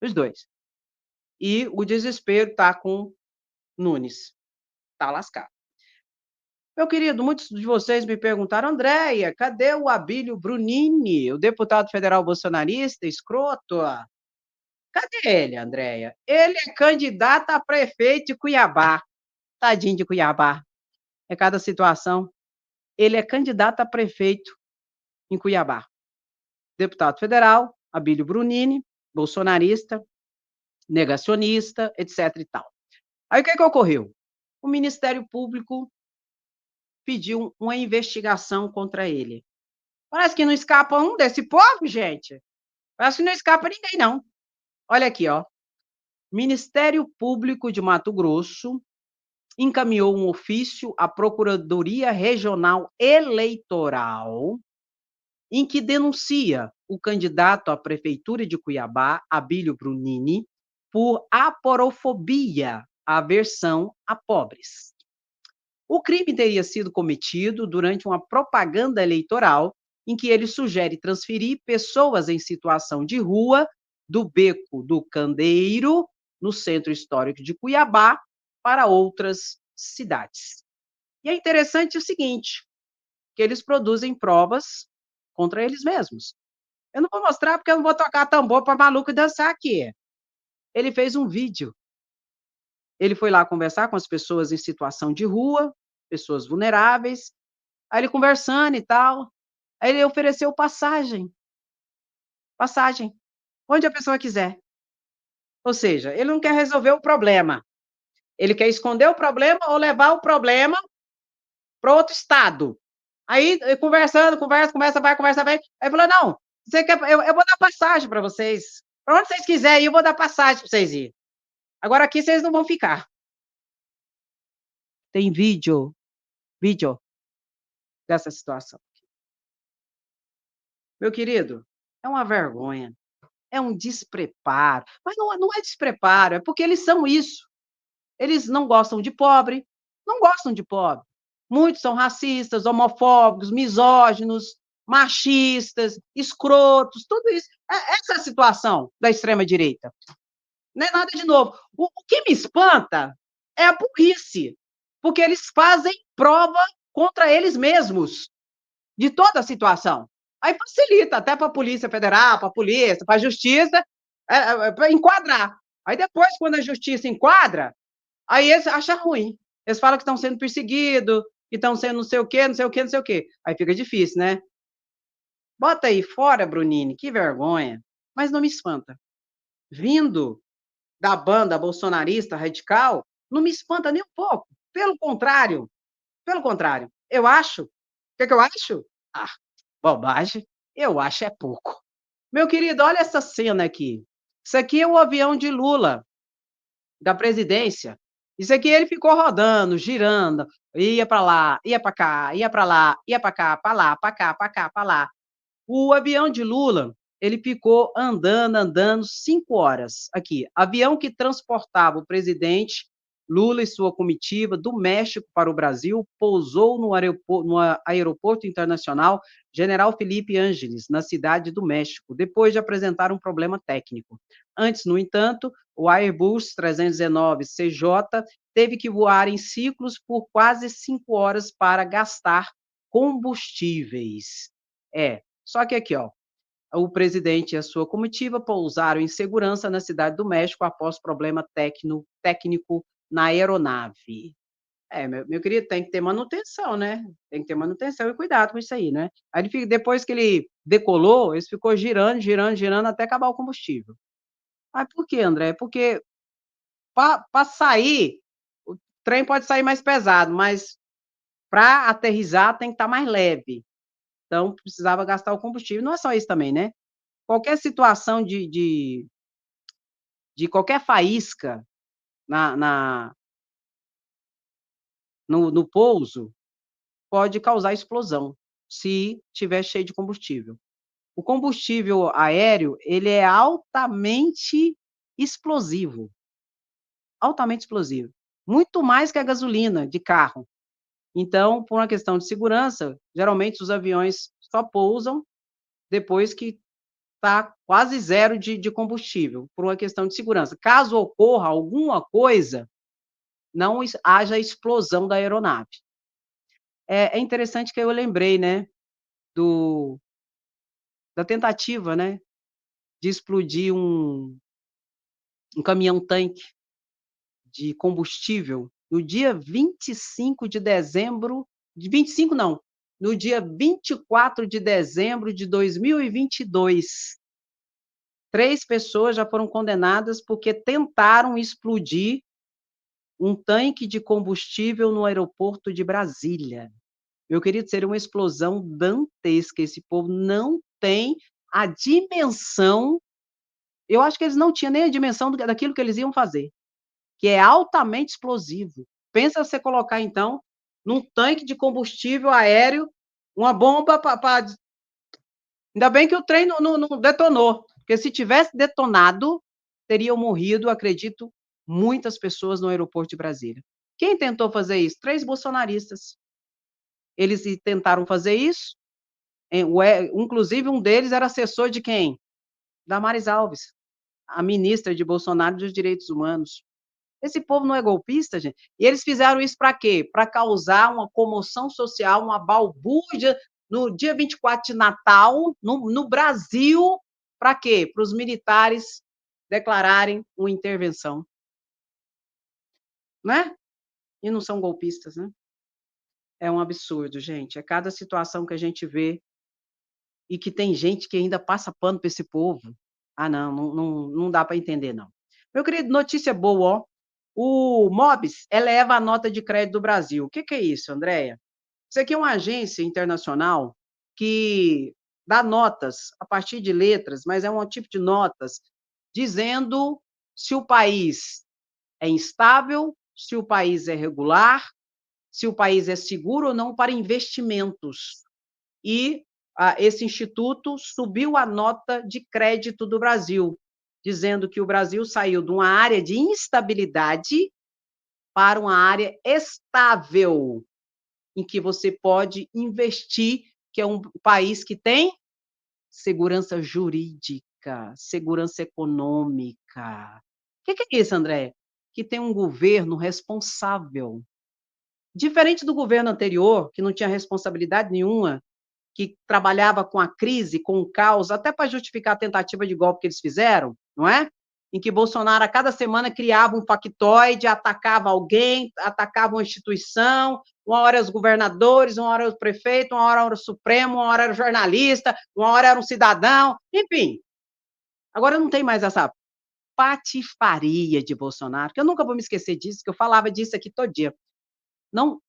Os dois. E o desespero tá com Nunes. Tá lascado. Meu querido, muitos de vocês me perguntaram, Andréia, cadê o Abílio Brunini, o deputado federal bolsonarista, escroto? Cadê ele, Andréia? Ele é candidato a prefeito de Cuiabá. Tadinho de Cuiabá. É cada situação. Ele é candidato a prefeito em Cuiabá. Deputado federal, Abílio Brunini, bolsonarista, negacionista, etc e tal. Aí o que ocorreu? O Ministério Público pediu uma investigação contra ele. Parece que não escapa um desse povo, gente. Parece que não escapa ninguém, não. Olha aqui, ó. Ministério Público de Mato Grosso encaminhou um ofício à Procuradoria Regional Eleitoral em que denuncia o candidato à Prefeitura de Cuiabá, Abílio Brunini, por aporofobia, aversão a pobres. O crime teria sido cometido durante uma propaganda eleitoral em que ele sugere transferir pessoas em situação de rua do Beco do Candeeiro, no centro histórico de Cuiabá, para outras cidades. E é interessante o seguinte, que eles produzem provas contra eles mesmos. Eu não vou mostrar porque eu não vou tocar tambor para maluco dançar aqui. Ele fez um vídeo. Ele foi lá conversar com as pessoas em situação de rua, pessoas vulneráveis, aí ele conversando e tal, aí ele ofereceu passagem, passagem, onde a pessoa quiser. Ou seja, ele não quer resolver o problema, ele quer esconder o problema ou levar o problema para outro estado. Aí, conversando, conversa vai. Aí falou: não, você quer, eu vou dar passagem para vocês. Para onde vocês quiserem ir, eu vou dar passagem para vocês ir. Agora aqui vocês não vão ficar. Tem vídeo dessa situação. Meu querido, é uma vergonha, é um despreparo. Mas não é despreparo, é porque eles são isso. Eles não gostam de pobre, não gostam de pobre. Muitos são racistas, homofóbicos, misóginos, machistas, escrotos, tudo isso. Essa é a situação da extrema-direita. Não é nada de novo. O que me espanta é a burrice, porque eles fazem prova contra eles mesmos de toda a situação. Aí facilita até para a Polícia Federal, para a polícia, para a Justiça, para enquadrar. Aí depois, quando a Justiça enquadra, aí eles acham ruim. Eles falam que estão sendo perseguidos, que estão sendo não sei o quê, não sei o quê, não sei o quê. Aí fica difícil, né? Bota aí fora, Brunini, que vergonha. Mas não me espanta. Vindo da banda bolsonarista radical, não me espanta nem um pouco. Pelo contrário, eu acho. O que eu acho? Ah, bobagem. Eu acho é pouco. Meu querido, olha essa cena aqui. Isso aqui é o avião de Lula, da presidência. Isso aqui ele ficou rodando, girando, ia para lá, ia para cá, ia para lá, ia para cá, para lá, para cá, para cá, para lá. O avião de Lula, ele ficou andando 5 horas. Aqui, avião que transportava o presidente Lula e sua comitiva do México para o Brasil pousou no aeroporto internacional General Felipe Ángeles, na cidade do México, depois de apresentar um problema técnico. Antes, no entanto, o Airbus 319 CJ teve que voar em ciclos por quase 5 horas para gastar combustíveis. Só que aqui, ó, o presidente e a sua comitiva pousaram em segurança na cidade do México após problema técnico na aeronave. Meu querido, tem que ter manutenção, né? Tem que ter manutenção e cuidado com isso aí, né? Aí depois que ele decolou, ele ficou girando até acabar o combustível. Ah, por quê, André? Porque para sair, o trem pode sair mais pesado, mas para aterrissar tem que estar mais leve. Então, precisava gastar o combustível. Não é só isso também, né? Qualquer situação de qualquer faísca na, na no pouso pode causar explosão, se tiver cheio de combustível. O combustível aéreo, ele é altamente explosivo, muito mais que a gasolina de carro. Então, por uma questão de segurança, geralmente os aviões só pousam depois que está quase zero de combustível, por uma questão de segurança. Caso ocorra alguma coisa, não haja explosão da aeronave. É interessante que eu lembrei, né, do, da tentativa, né, de explodir um caminhão-tanque de combustível no dia 25 de dezembro, de 25 não, no dia 24 de dezembro de 2022. 3 pessoas já foram condenadas porque tentaram explodir um tanque de combustível no aeroporto de Brasília. Meu querido, seria uma explosão dantesca, esse povo não tem a dimensão, eu acho que eles não tinham nem a dimensão daquilo que eles iam fazer, que é altamente explosivo. Pensa você colocar, então, num tanque de combustível aéreo, uma bomba para. Ainda bem que o trem não detonou, porque se tivesse detonado, teriam morrido, acredito, muitas pessoas no aeroporto de Brasília. Quem tentou fazer isso? 3 bolsonaristas. Eles tentaram fazer isso, inclusive um deles era assessor de quem? Damares Alves, a ministra de Bolsonaro dos Direitos Humanos. Esse povo não é golpista, gente? E eles fizeram isso para quê? Para causar uma comoção social, uma balbúrdia no dia 24 de Natal, no Brasil, para quê? Para os militares declararem uma intervenção, né? E não são golpistas, né? É um absurdo, gente. É cada situação que a gente vê e que tem gente que ainda passa pano para esse povo. Ah, não dá para entender, não. Meu querido, notícia boa, ó. O Moody's eleva a nota de crédito do Brasil. O que que é isso, Andréia? Isso aqui é uma agência internacional que dá notas a partir de letras, mas é um tipo de notas dizendo se o país é instável, se o país é regular, se o país é seguro ou não para investimentos. E esse instituto subiu a nota de crédito do Brasil, dizendo que o Brasil saiu de uma área de instabilidade para uma área estável, em que você pode investir, que é um país que tem segurança jurídica, segurança econômica. O que é isso, André? Que tem um governo responsável. Diferente do governo anterior, que não tinha responsabilidade nenhuma, que trabalhava com a crise, com o caos, até para justificar a tentativa de golpe que eles fizeram, não é? Em que Bolsonaro, a cada semana, criava um factoide, atacava alguém, atacava uma instituição, uma hora os governadores, uma hora o prefeito, uma hora era o Supremo, uma hora era o jornalista, uma hora era um cidadão, enfim. Agora não tem mais essa patifaria de Bolsonaro, que eu nunca vou me esquecer disso, que eu falava disso aqui todo dia. Não,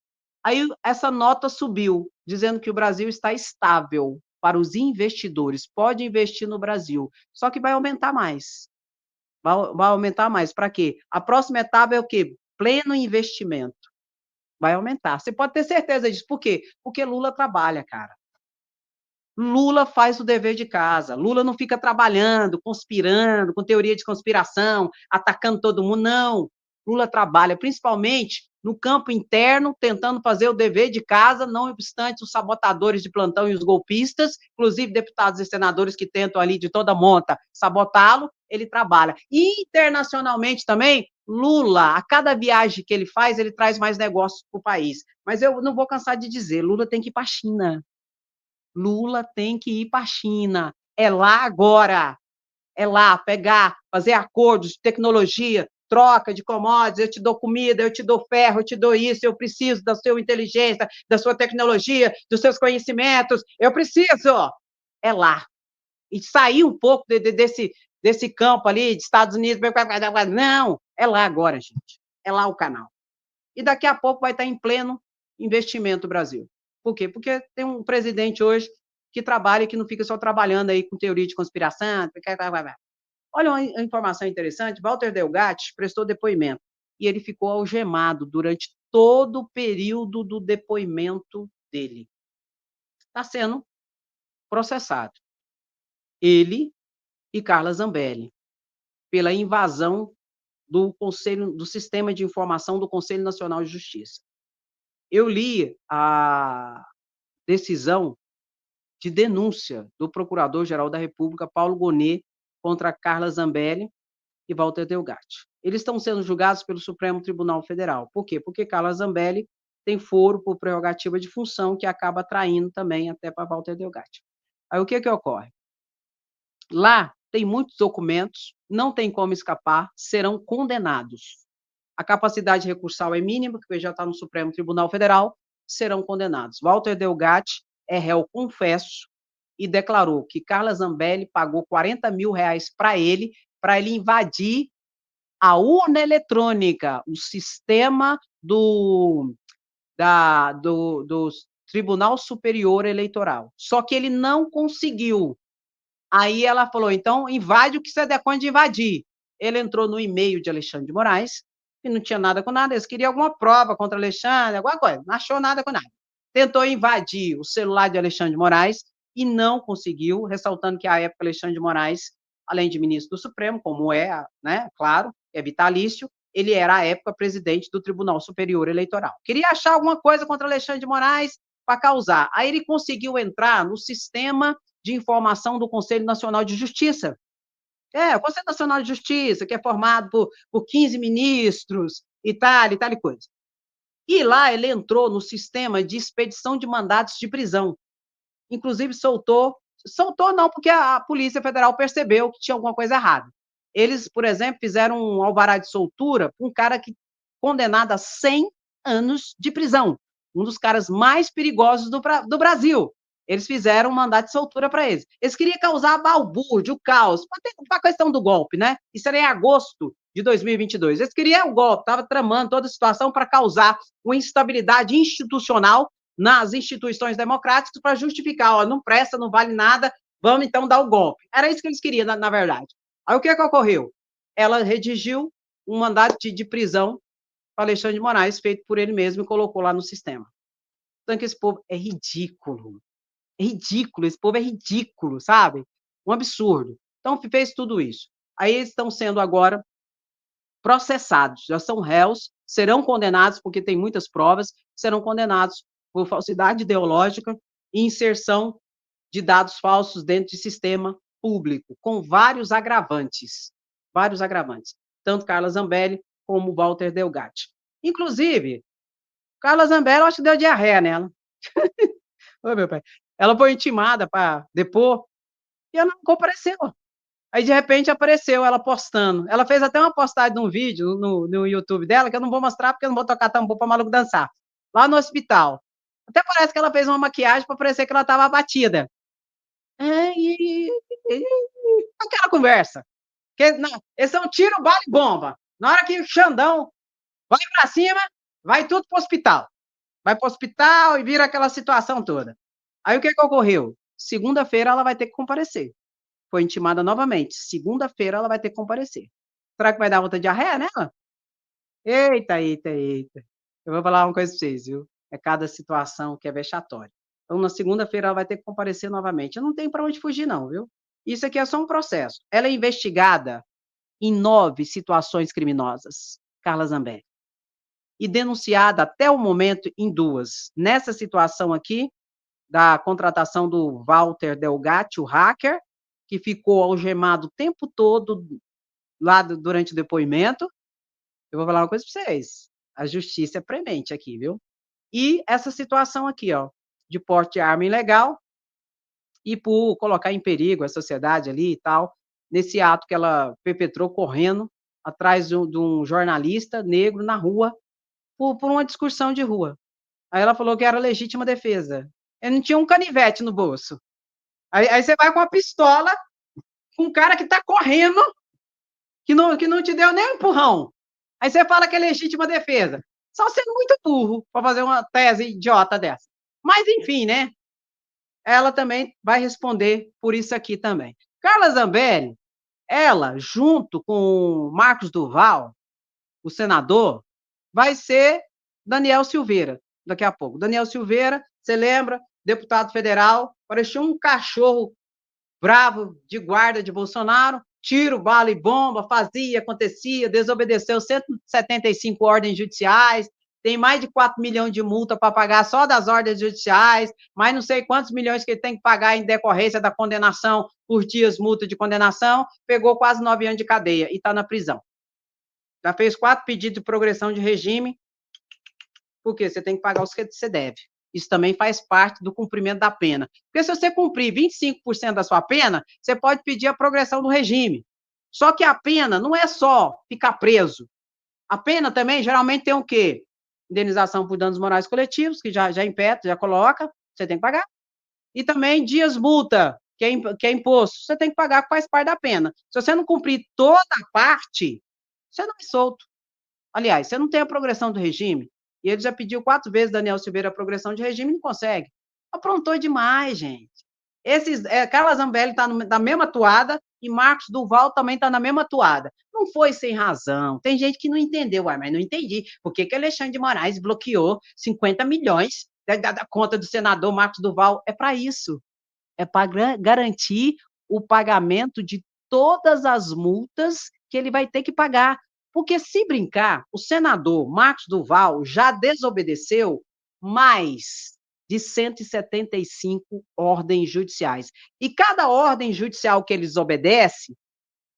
aí essa nota subiu, dizendo que o Brasil está estável para os investidores, pode investir no Brasil, só que vai aumentar mais. Vai aumentar mais, para quê? A próxima etapa é o quê? Pleno investimento. Vai aumentar. Você pode ter certeza disso. Por quê? Porque Lula trabalha, cara. Lula faz o dever de casa. Lula não fica trabalhando, conspirando, com teoria de conspiração, atacando todo mundo. Não. Lula trabalha, principalmente no campo interno, tentando fazer o dever de casa, não obstante os sabotadores de plantão e os golpistas, inclusive deputados e senadores que tentam ali de toda monta sabotá-lo, ele trabalha. E internacionalmente também, Lula, a cada viagem que ele faz, ele traz mais negócios para o país. Mas eu não vou cansar de dizer, Lula tem que ir para a China. Lula tem que ir para a China. É lá agora. É lá, pegar, fazer acordos de tecnologia, troca de commodities, eu te dou comida, eu te dou ferro, eu te dou isso, eu preciso da sua inteligência, da sua tecnologia, dos seus conhecimentos, eu preciso. É lá. E sair um pouco desse campo ali, de Estados Unidos, não, é lá agora, gente. É lá o canal. E daqui a pouco vai estar em pleno investimento o Brasil. Por quê? Porque tem um presidente hoje que trabalha e que não fica só trabalhando aí com teoria de conspiração. Olha uma informação interessante, Walter Delgatti prestou depoimento e ele ficou algemado durante todo o período do depoimento dele. Está sendo processado. Ele e Carla Zambelli, pela invasão do Conselho, do Sistema de Informação do Conselho Nacional de Justiça. Eu li a decisão de denúncia do Procurador-Geral da República, Paulo Gonet, contra Carla Zambelli e Walter Delgatti. Eles estão sendo julgados pelo Supremo Tribunal Federal. Por quê? Porque Carla Zambelli tem foro por prerrogativa de função, que acaba atraindo também até para Walter Delgatti. Aí o que que ocorre? Lá tem muitos documentos, não tem como escapar, serão condenados. A capacidade recursal é mínima, porque já está no Supremo Tribunal Federal, serão condenados. Walter Delgatti é réu confesso e declarou que Carla Zambelli pagou R$ 40 mil para ele invadir a urna eletrônica, o sistema do Tribunal Superior Eleitoral. Só que ele não conseguiu. Aí ela falou, então invade o que você der conta de invadir. Ele entrou no e-mail de Alexandre de Moraes, e não tinha nada com nada, eles queriam alguma prova contra Alexandre, alguma coisa, não achou nada com nada. Tentou invadir o celular de Alexandre de Moraes e não conseguiu, ressaltando que, à época, Alexandre de Moraes, além de ministro do Supremo, como é, né, claro, é vitalício, ele era, à época, presidente do Tribunal Superior Eleitoral. Queria achar alguma coisa contra Alexandre de Moraes para causar. Aí ele conseguiu entrar no sistema de informação do Conselho Nacional de Justiça. O Conselho Nacional de Justiça, que é formado por 15 ministros e tal e coisa. E lá ele entrou no sistema de expedição de mandatos de prisão. Inclusive soltou não, porque a Polícia Federal percebeu que tinha alguma coisa errada. Eles, por exemplo, fizeram um alvará de soltura para um cara condenado a 100 anos de prisão, um dos caras mais perigosos do Brasil. Eles fizeram um mandato de soltura para eles. Eles queriam causar balbúrdia, o caos, para a questão do golpe, né? Isso era em agosto de 2022. Eles queriam o golpe, estava tramando toda a situação para causar uma instabilidade institucional nas instituições democráticas para justificar, ó, não presta, não vale nada, vamos então dar o golpe. Era isso que eles queriam, na verdade. Aí o que ocorreu? Ela redigiu um mandato de prisão para Alexandre de Moraes, feito por ele mesmo, e colocou lá no sistema. Então, que esse povo é ridículo. É ridículo, esse povo é ridículo, sabe? Um absurdo. Então, fez tudo isso. Aí eles estão sendo agora processados, já são réus, serão condenados, porque tem muitas provas, serão condenados por falsidade ideológica e inserção de dados falsos dentro de sistema público, com vários agravantes, tanto Carla Zambelli como Walter Delgatti. Inclusive, Carla Zambelli, eu acho que deu diarreia nela. Ô, meu pai. Ela foi intimada para depor e ela não compareceu. Aí, de repente, apareceu ela postando. Ela fez até uma postagem de um vídeo no YouTube dela, que eu não vou mostrar, porque eu não vou tocar tambor para maluco dançar. Lá no hospital. Até parece que ela fez uma maquiagem para parecer que ela estava abatida. Aquela conversa. Esse é um tiro, bala e bomba. Na hora que o Xandão vai para cima, vai tudo para o hospital. Vai para o hospital e vira aquela situação toda. Aí o que ocorreu? Segunda-feira ela vai ter que comparecer. Foi intimada novamente. Segunda-feira ela vai ter que comparecer. Será que vai dar outra diarreia nela? Eita, eita, eita. Eu vou falar uma coisa para vocês, viu? É cada situação que é vexatória. Então, na segunda-feira ela vai ter que comparecer novamente. Eu não tenho para onde fugir, não, viu? Isso aqui é só um processo. Ela é investigada em 9 situações criminosas, Carla Zambelli, e denunciada até o momento em 2. Nessa situação aqui, da contratação do Walter Delgatti, o hacker, que ficou algemado o tempo todo lá durante o depoimento. Eu vou falar uma coisa para vocês, a justiça é premente aqui, viu? E essa situação aqui, ó, de porte de arma ilegal e por colocar em perigo a sociedade ali e tal, nesse ato que ela perpetrou correndo atrás de um jornalista negro na rua por uma discussão de rua. Aí ela falou que era legítima defesa. Ele não tinha um canivete no bolso. Aí você vai com a pistola com um cara que está correndo, que não te deu nem um empurrão. Aí você fala que é legítima defesa. Só sendo muito burro para fazer uma tese idiota dessa. Mas, enfim, né? Ela também vai responder por isso aqui também. Carla Zambelli, ela, junto com Marcos Duval, o senador, vai ser Daniel Silveira, daqui a pouco. Daniel Silveira, você lembra? Deputado federal, parecia um cachorro bravo de guarda de Bolsonaro, tiro, bala e bomba, fazia, acontecia, desobedeceu 175 ordens judiciais, tem mais de 4 milhões de multa para pagar só das ordens judiciais, mais não sei quantos milhões que ele tem que pagar em decorrência da condenação por dias multa de condenação, pegou quase 9 anos de cadeia e está na prisão. Já fez 4 pedidos de progressão de regime, porque você tem que pagar os que você deve. Isso também faz parte do cumprimento da pena. Porque se você cumprir 25% da sua pena, você pode pedir a progressão do regime. Só que a pena não é só ficar preso. A pena também, geralmente, tem o quê? Indenização por danos morais coletivos, que já impede, já coloca, você tem que pagar. E também dias multa, que é imposto, você tem que pagar, que faz parte da pena. Se você não cumprir toda a parte, você não é solto. Aliás, você não tem a progressão do regime, e ele já pediu 4 vezes, Daniel Silveira, a progressão de regime e não consegue. Aprontou demais, gente. Carla Zambelli está na mesma toada e Marcos Duval também está na mesma toada. Não foi sem razão. Tem gente que não entendeu, mas não entendi. Por que Alexandre de Moraes bloqueou 50 milhões da conta do senador Marcos Duval? É para isso. É para garantir o pagamento de todas as multas que ele vai ter que pagar. Porque, se brincar, o senador Marcos Duval já desobedeceu mais de 175 ordens judiciais. E cada ordem judicial que ele desobedece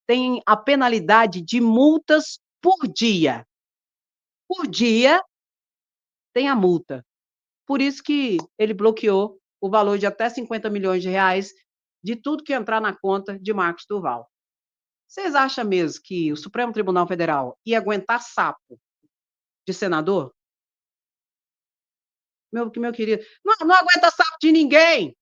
tem a penalidade de multas por dia. Por dia tem a multa. Por isso que ele bloqueou o valor de até 50 milhões de reais de tudo que entrar na conta de Marcos Duval. Vocês acham mesmo que o Supremo Tribunal Federal ia aguentar sapo de senador? Meu querido, não aguenta sapo de ninguém.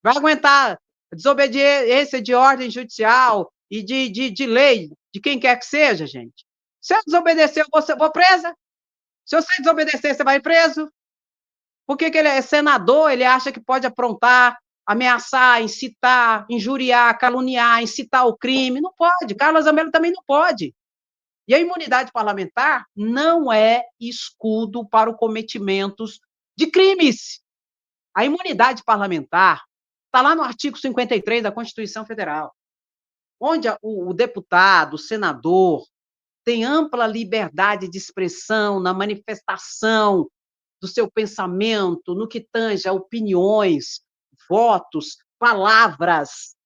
Vai aguentar desobediência de ordem judicial e de lei, de quem quer que seja, gente. Se eu desobedecer, eu vou presa. Se você desobedecer, você vai preso. Por que ele é senador? Ele acha que pode aprontar, ameaçar, incitar, injuriar, caluniar, incitar o crime. Não pode. Carlos Zambello também não pode. E a imunidade parlamentar não é escudo para o cometimento de crimes. A imunidade parlamentar está lá no artigo 53 da Constituição Federal, onde o deputado, o senador, tem ampla liberdade de expressão na manifestação do seu pensamento, no que tange a opiniões, votos, palavras.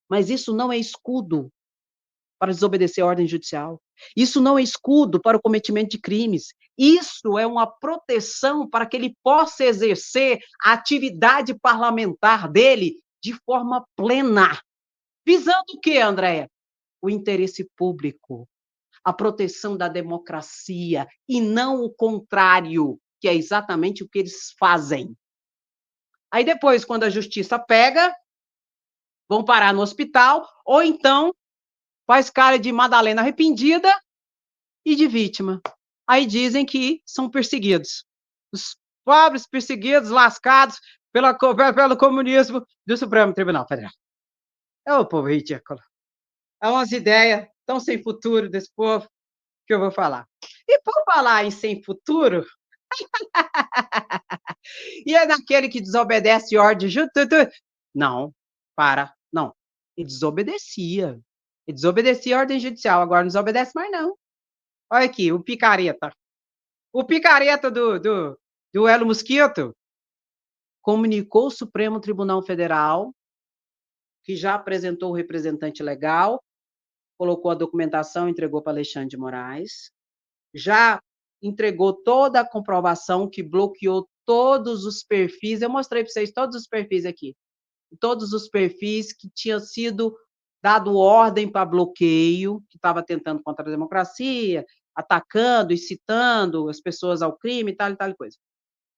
Mas isso não é escudo para desobedecer a ordem judicial. Isso não é escudo para o cometimento de crimes. Isso é uma proteção para que ele possa exercer a atividade parlamentar dele de forma plena. Visando o quê, Andréia? O interesse público, a proteção da democracia, e não o contrário, que é exatamente o que eles fazem. Aí depois, quando a justiça pega, vão parar no hospital, ou então faz cara de Madalena arrependida e de vítima. Aí dizem que são perseguidos. Os pobres perseguidos, lascados pelo comunismo do Supremo Tribunal Federal. É o povo ridículo. É umas ideias tão sem futuro desse povo que eu vou falar. E por falar em sem futuro, e é daquele que desobedece ordem. Não, não. Ele desobedecia. Ele desobedecia a ordem judicial, agora não desobedece mais, não. Olha aqui, o picareta. O picareta do Elo Mosquito comunicou ao Supremo Tribunal Federal que já apresentou o representante legal, colocou a documentação, entregou para Alexandre de Moraes, já entregou toda a comprovação que bloqueou todos os perfis. Eu mostrei para vocês todos os perfis aqui. Todos os perfis que tinham sido dado ordem para bloqueio, que estava tentando contra a democracia, atacando, incitando as pessoas ao crime e tal coisa.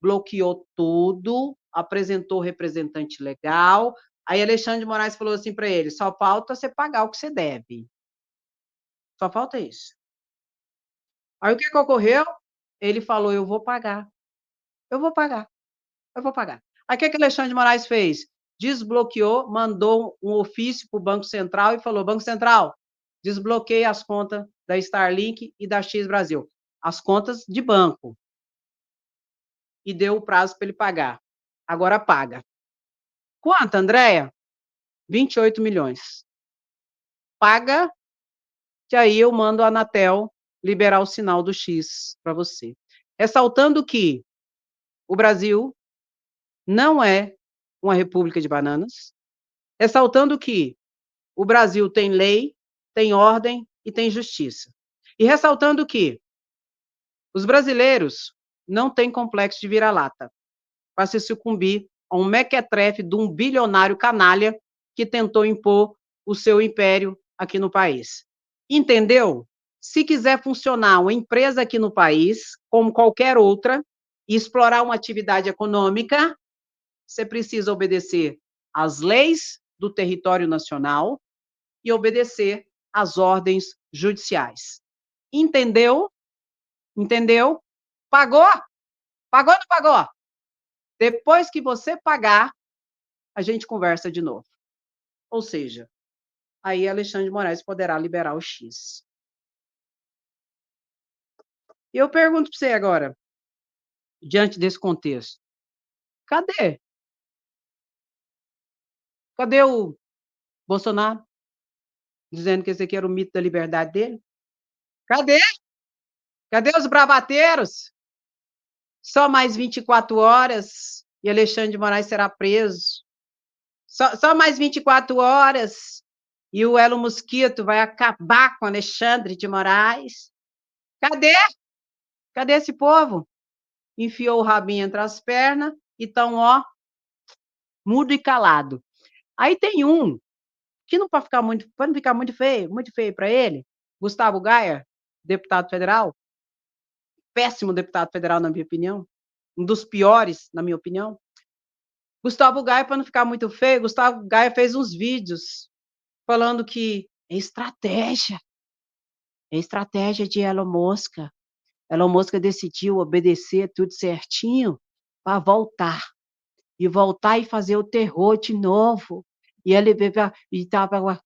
Bloqueou tudo, apresentou representante legal. Aí Alexandre de Moraes falou assim para ele: só falta você pagar o que você deve. Só falta isso. Aí o que ocorreu? Ele falou: eu vou pagar, eu vou pagar, eu vou pagar. Aí o que Alexandre de Moraes fez? Desbloqueou, mandou um ofício para o Banco Central e falou: Banco Central, desbloqueia as contas da Starlink e da X Brasil, as contas de banco. E deu o prazo para ele pagar. Agora paga. Quanto, Andréia? 28 milhões. Paga, que aí eu mando a Anatel liberar o sinal do X para você. Ressaltando que o Brasil não é uma república de bananas, ressaltando que o Brasil tem lei, tem ordem e tem justiça. E ressaltando que os brasileiros não têm complexo de vira-lata para se sucumbir a um mequetrefe de um bilionário canalha que tentou impor o seu império aqui no país. Entendeu? Se quiser funcionar uma empresa aqui no país, como qualquer outra, e explorar uma atividade econômica, você precisa obedecer às leis do território nacional e obedecer às ordens judiciais. Entendeu? Entendeu? Pagou? Pagou ou não pagou? Depois que você pagar, a gente conversa de novo. Ou seja, aí Alexandre de Moraes poderá liberar o X. E eu pergunto para você agora, diante desse contexto, cadê? Cadê o Bolsonaro? Dizendo que esse aqui era o mito da liberdade dele? Cadê? Cadê os bravateiros? Só mais 24 horas e Alexandre de Moraes será preso. Só mais 24 horas e o Elo Mosquito vai acabar com Alexandre de Moraes. Cadê? Cadê esse povo? Enfiou o rabinho entre as pernas e estão, ó, mudo e calado. Aí tem um que não pode ficar muito, para não ficar muito feio para ele, Gustavo Gaia, deputado federal, péssimo deputado federal, na minha opinião, um dos piores, na minha opinião. Gustavo Gaia, para não ficar muito feio, Gustavo Gaia fez uns vídeos falando que é estratégia de Elon Musk. Elon Musk decidiu obedecer tudo certinho para voltar. E voltar e fazer o terror de novo. E ele e tava.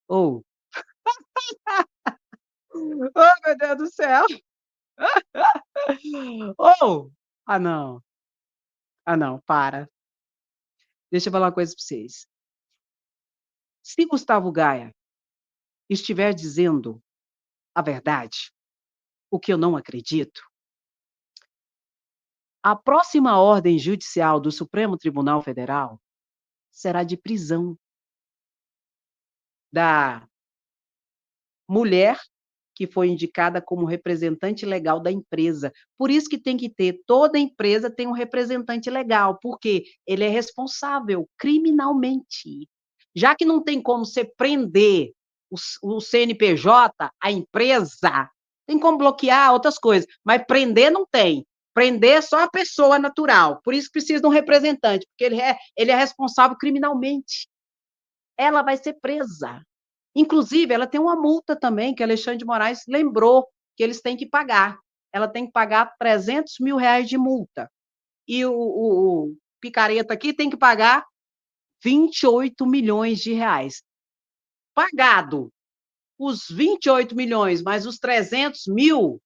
Oh, oh, meu Deus do céu! Oh! Ah, não. Ah, não, para. Deixa eu falar uma coisa para vocês. Se Gustavo Gaia estiver dizendo a verdade, o que eu não acredito, a próxima ordem judicial do Supremo Tribunal Federal será de prisão da mulher que foi indicada como representante legal da empresa. Por isso que tem que ter, toda empresa tem um representante legal, porque ele é responsável criminalmente. Já que não tem como você prender o CNPJ, a empresa, tem como bloquear outras coisas, mas prender não tem. Prender é só a pessoa natural. Por isso precisa de um representante, porque ele é responsável criminalmente. Ela vai ser presa. Inclusive, ela tem uma multa também, que Alexandre de Moraes lembrou que eles têm que pagar. Ela tem que pagar 300 mil reais de multa. E o picareta aqui tem que pagar 28 milhões de reais. Pagado os 28 milhões mais os 300 mil,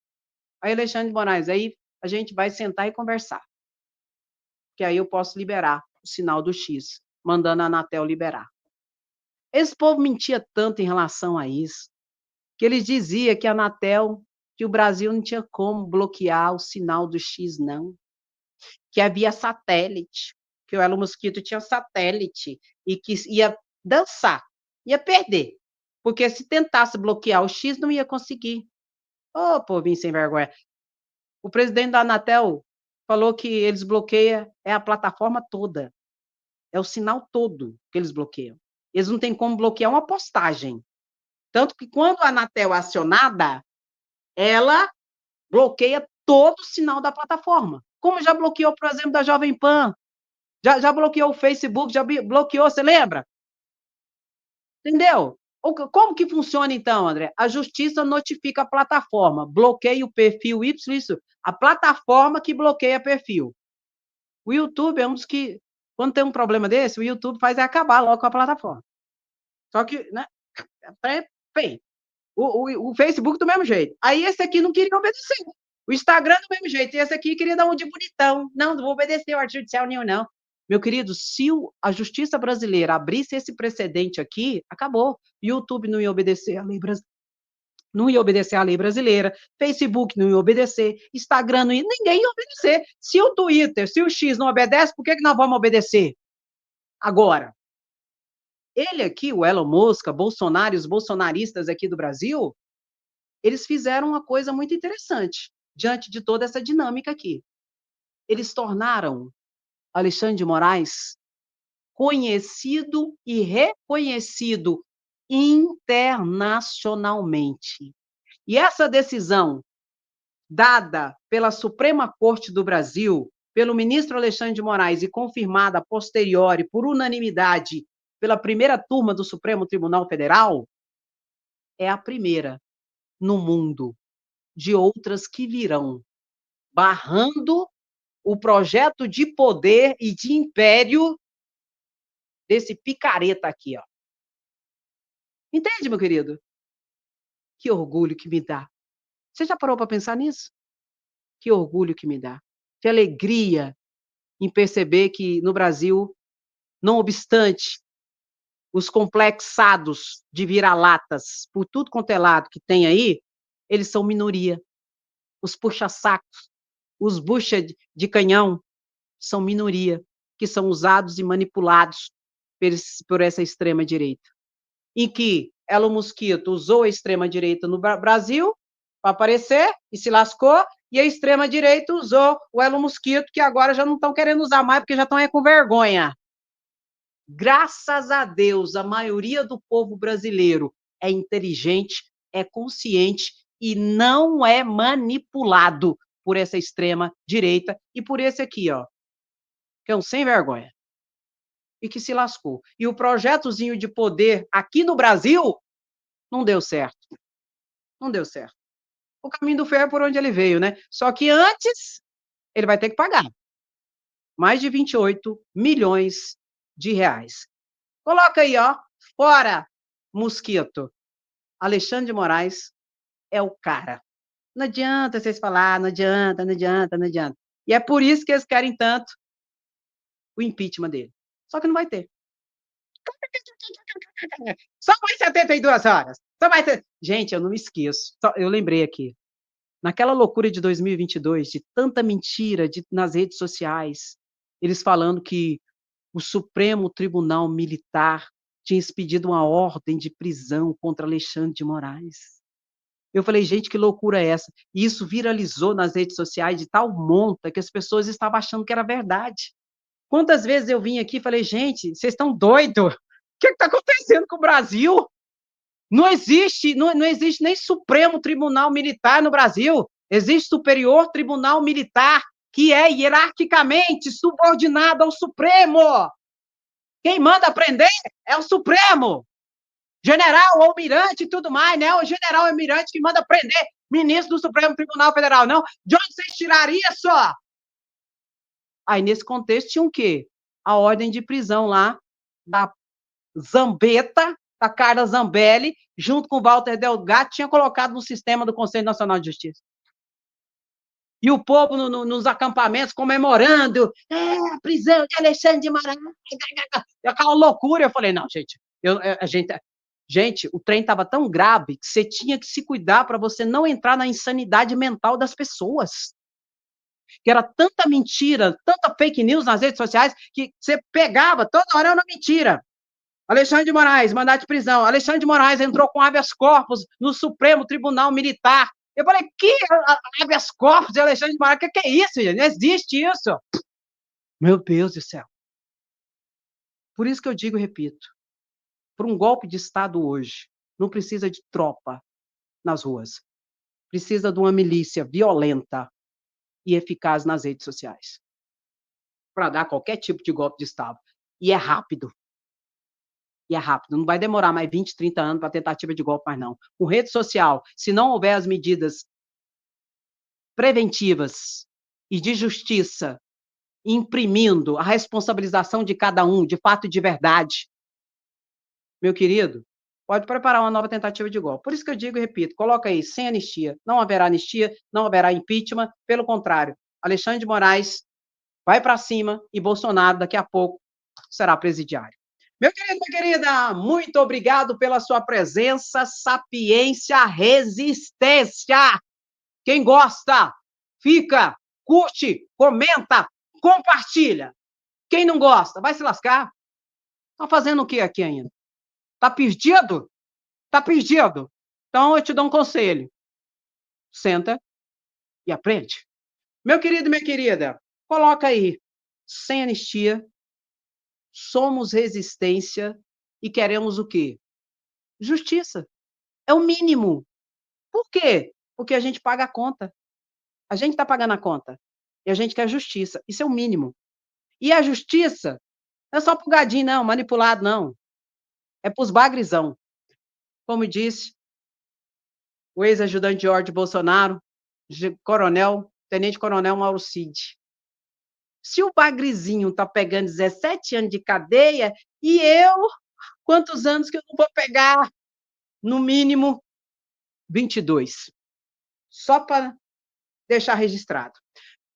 aí Alexandre de Moraes, aí a gente vai sentar e conversar. Que aí eu posso liberar o sinal do X, mandando a Anatel liberar. Esse povo mentia tanto em relação a isso, que ele dizia que a Anatel, que o Brasil não tinha como bloquear o sinal do X, não, que havia satélite, que o Elon Mosquito tinha satélite e que ia dançar, ia perder, porque se tentasse bloquear o X, não ia conseguir. Ô, oh, povinho sem vergonha. O presidente da Anatel falou que eles bloqueiam a plataforma toda, é o sinal todo que eles bloqueiam. Eles não têm como bloquear uma postagem. Tanto que quando a Anatel é acionada, ela bloqueia todo o sinal da plataforma. Como já bloqueou, por exemplo, da Jovem Pan, já bloqueou o Facebook, já bloqueou, você lembra? Entendeu? Como que funciona então, André? A justiça notifica a plataforma, bloqueia o perfil Y, isso, a plataforma que bloqueia perfil. O YouTube é um dos que, quando tem um problema desse, o YouTube faz é acabar logo com a plataforma. Só que, né, bem, o Facebook do mesmo jeito. Aí esse aqui não queria obedecer. O Instagram do mesmo jeito. E esse aqui queria dar um de bonitão. Não, não vou obedecer o artigo judicial nenhum, não. Meu querido, se a justiça brasileira abrisse esse precedente aqui, acabou. YouTube não ia obedecer a lei brasileira. Não ia obedecer à lei brasileira, Facebook não ia obedecer, Instagram não ia, ninguém ia obedecer. Se o Twitter, se o X não obedece, por que nós vamos obedecer? Agora, ele aqui, o Elon Musk, Bolsonaro e os bolsonaristas aqui do Brasil, eles fizeram uma coisa muito interessante diante de toda essa dinâmica aqui. Eles tornaram Alexandre de Moraes conhecido e reconhecido internacionalmente. E essa decisão dada pela Suprema Corte do Brasil, pelo ministro Alexandre de Moraes e confirmada a posteriori por unanimidade pela primeira turma do Supremo Tribunal Federal, é a primeira no mundo de outras que virão, barrando o projeto de poder e de império desse picareta aqui, ó. Entende, meu querido? Que orgulho que me dá. Você já parou para pensar nisso? Que orgulho que me dá. Que alegria em perceber que no Brasil, não obstante os complexados de vira-latas por tudo quanto é lado que tem aí, eles são minoria. Os puxa-sacos, os bucha de canhão, são minoria, que são usados e manipulados por essa extrema-direita. Em que Elon Mosquito usou a extrema-direita no Brasil para aparecer e se lascou, e a extrema-direita usou o Elon Mosquito, que agora já não estão querendo usar mais, porque já estão com vergonha. Graças a Deus, a maioria do povo brasileiro é inteligente, é consciente e não é manipulado por essa extrema-direita e por esse aqui, ó, que é um sem vergonha. E que se lascou. E o projetozinho de poder aqui no Brasil não deu certo. Não deu certo. O caminho do ferro é por onde ele veio, né? Só que antes, ele vai ter que pagar mais de 28 milhões de reais. Coloca aí, ó, fora Mosquito. Alexandre de Moraes é o cara. Não adianta vocês falar, não adianta, não adianta, não adianta. E é por isso que eles querem tanto o impeachment dele. Só que não vai ter. Só mais 72 horas. Só mais... Gente, eu não me esqueço. Eu lembrei aqui. Naquela loucura de 2022, de tanta mentira nas redes sociais, eles falando que o Supremo Tribunal Militar tinha expedido uma ordem de prisão contra Alexandre de Moraes. Eu falei, gente, que loucura é essa? E isso viralizou nas redes sociais de tal monta que as pessoas estavam achando que era verdade. Quantas vezes eu vim aqui e falei, gente, vocês estão doidos? O que está acontecendo com o Brasil? Não existe nem Supremo Tribunal Militar no Brasil. Existe Superior Tribunal Militar, que é hierarquicamente subordinado ao Supremo. Quem manda prender é o Supremo. General, almirante e tudo mais, né? O general almirante que manda prender ministro do Supremo Tribunal Federal, não? De onde vocês tiraram isso? Aí, nesse contexto, tinha o quê? A ordem de prisão lá da Zambetta, da Carla Zambelli, junto com o Walter Delgado, tinha colocado no sistema do Conselho Nacional de Justiça. E o povo nos acampamentos comemorando, a prisão de Alexandre de Moraes, aquela loucura. Eu falei, não, gente, o trem estava tão grave que você tinha que se cuidar para você não entrar na insanidade mental das pessoas. Que era tanta mentira, tanta fake news nas redes sociais, que você pegava, toda hora era uma mentira. Alexandre de Moraes, mandado de prisão. Alexandre de Moraes entrou com habeas corpus no Supremo Tribunal Militar. Eu falei, que habeas corpus de Alexandre de Moraes? O que é isso, gente? Não existe isso. Meu Deus do céu. Por isso que eu digo e repito, para um golpe de Estado hoje, não precisa de tropa nas ruas. Precisa de uma milícia violenta e eficaz nas redes sociais para dar qualquer tipo de golpe de Estado. E é rápido. E é rápido, não vai demorar mais 20, 30 anos para tentativa de golpe mais não. Com rede social, se não houver as medidas preventivas e de justiça, imprimindo a responsabilização de cada um, de fato e de verdade, meu querido, pode preparar uma nova tentativa de golpe. Por isso que eu digo e repito, coloca aí, sem anistia, não haverá anistia, não haverá impeachment, pelo contrário, Alexandre de Moraes vai para cima e Bolsonaro, daqui a pouco, será presidiário. Meu querido, minha querida, muito obrigado pela sua presença, sapiência, resistência. Quem gosta, fica, curte, comenta, compartilha. Quem não gosta, vai se lascar. Tá fazendo o que aqui ainda? Tá perdido? Tá perdido. Então eu te dou um conselho. Senta e aprende. Meu querido, minha querida, coloca aí, sem anistia, somos resistência e queremos o quê? Justiça. É o mínimo. Por quê? Porque a gente paga a conta. A gente está pagando a conta. E a gente quer justiça. Isso é o mínimo. E a justiça não é só para o gadinho, não, manipulado, não. É para os bagrizão. Como disse o ex-ajudante Jorge Bolsonaro, tenente-coronel Mauro Cid. Se o bagrizinho está pegando 17 anos de cadeia, e eu, quantos anos que eu não vou pegar? No mínimo, 22. Só para deixar registrado.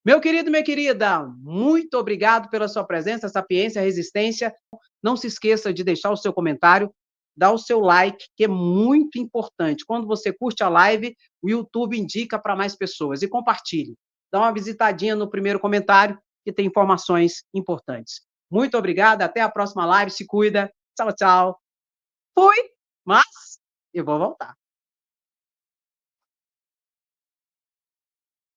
Meu querido, minha querida, muito obrigado pela sua presença, sapiência, resistência. Não se esqueça de deixar o seu comentário. dá o seu like, que é muito importante. Quando você curte a live, o YouTube indica para mais pessoas. E compartilhe. Dá uma visitadinha no primeiro comentário, que tem informações importantes. Muito obrigada, até a próxima live, se cuida. Tchau, tchau. Fui, mas eu vou voltar.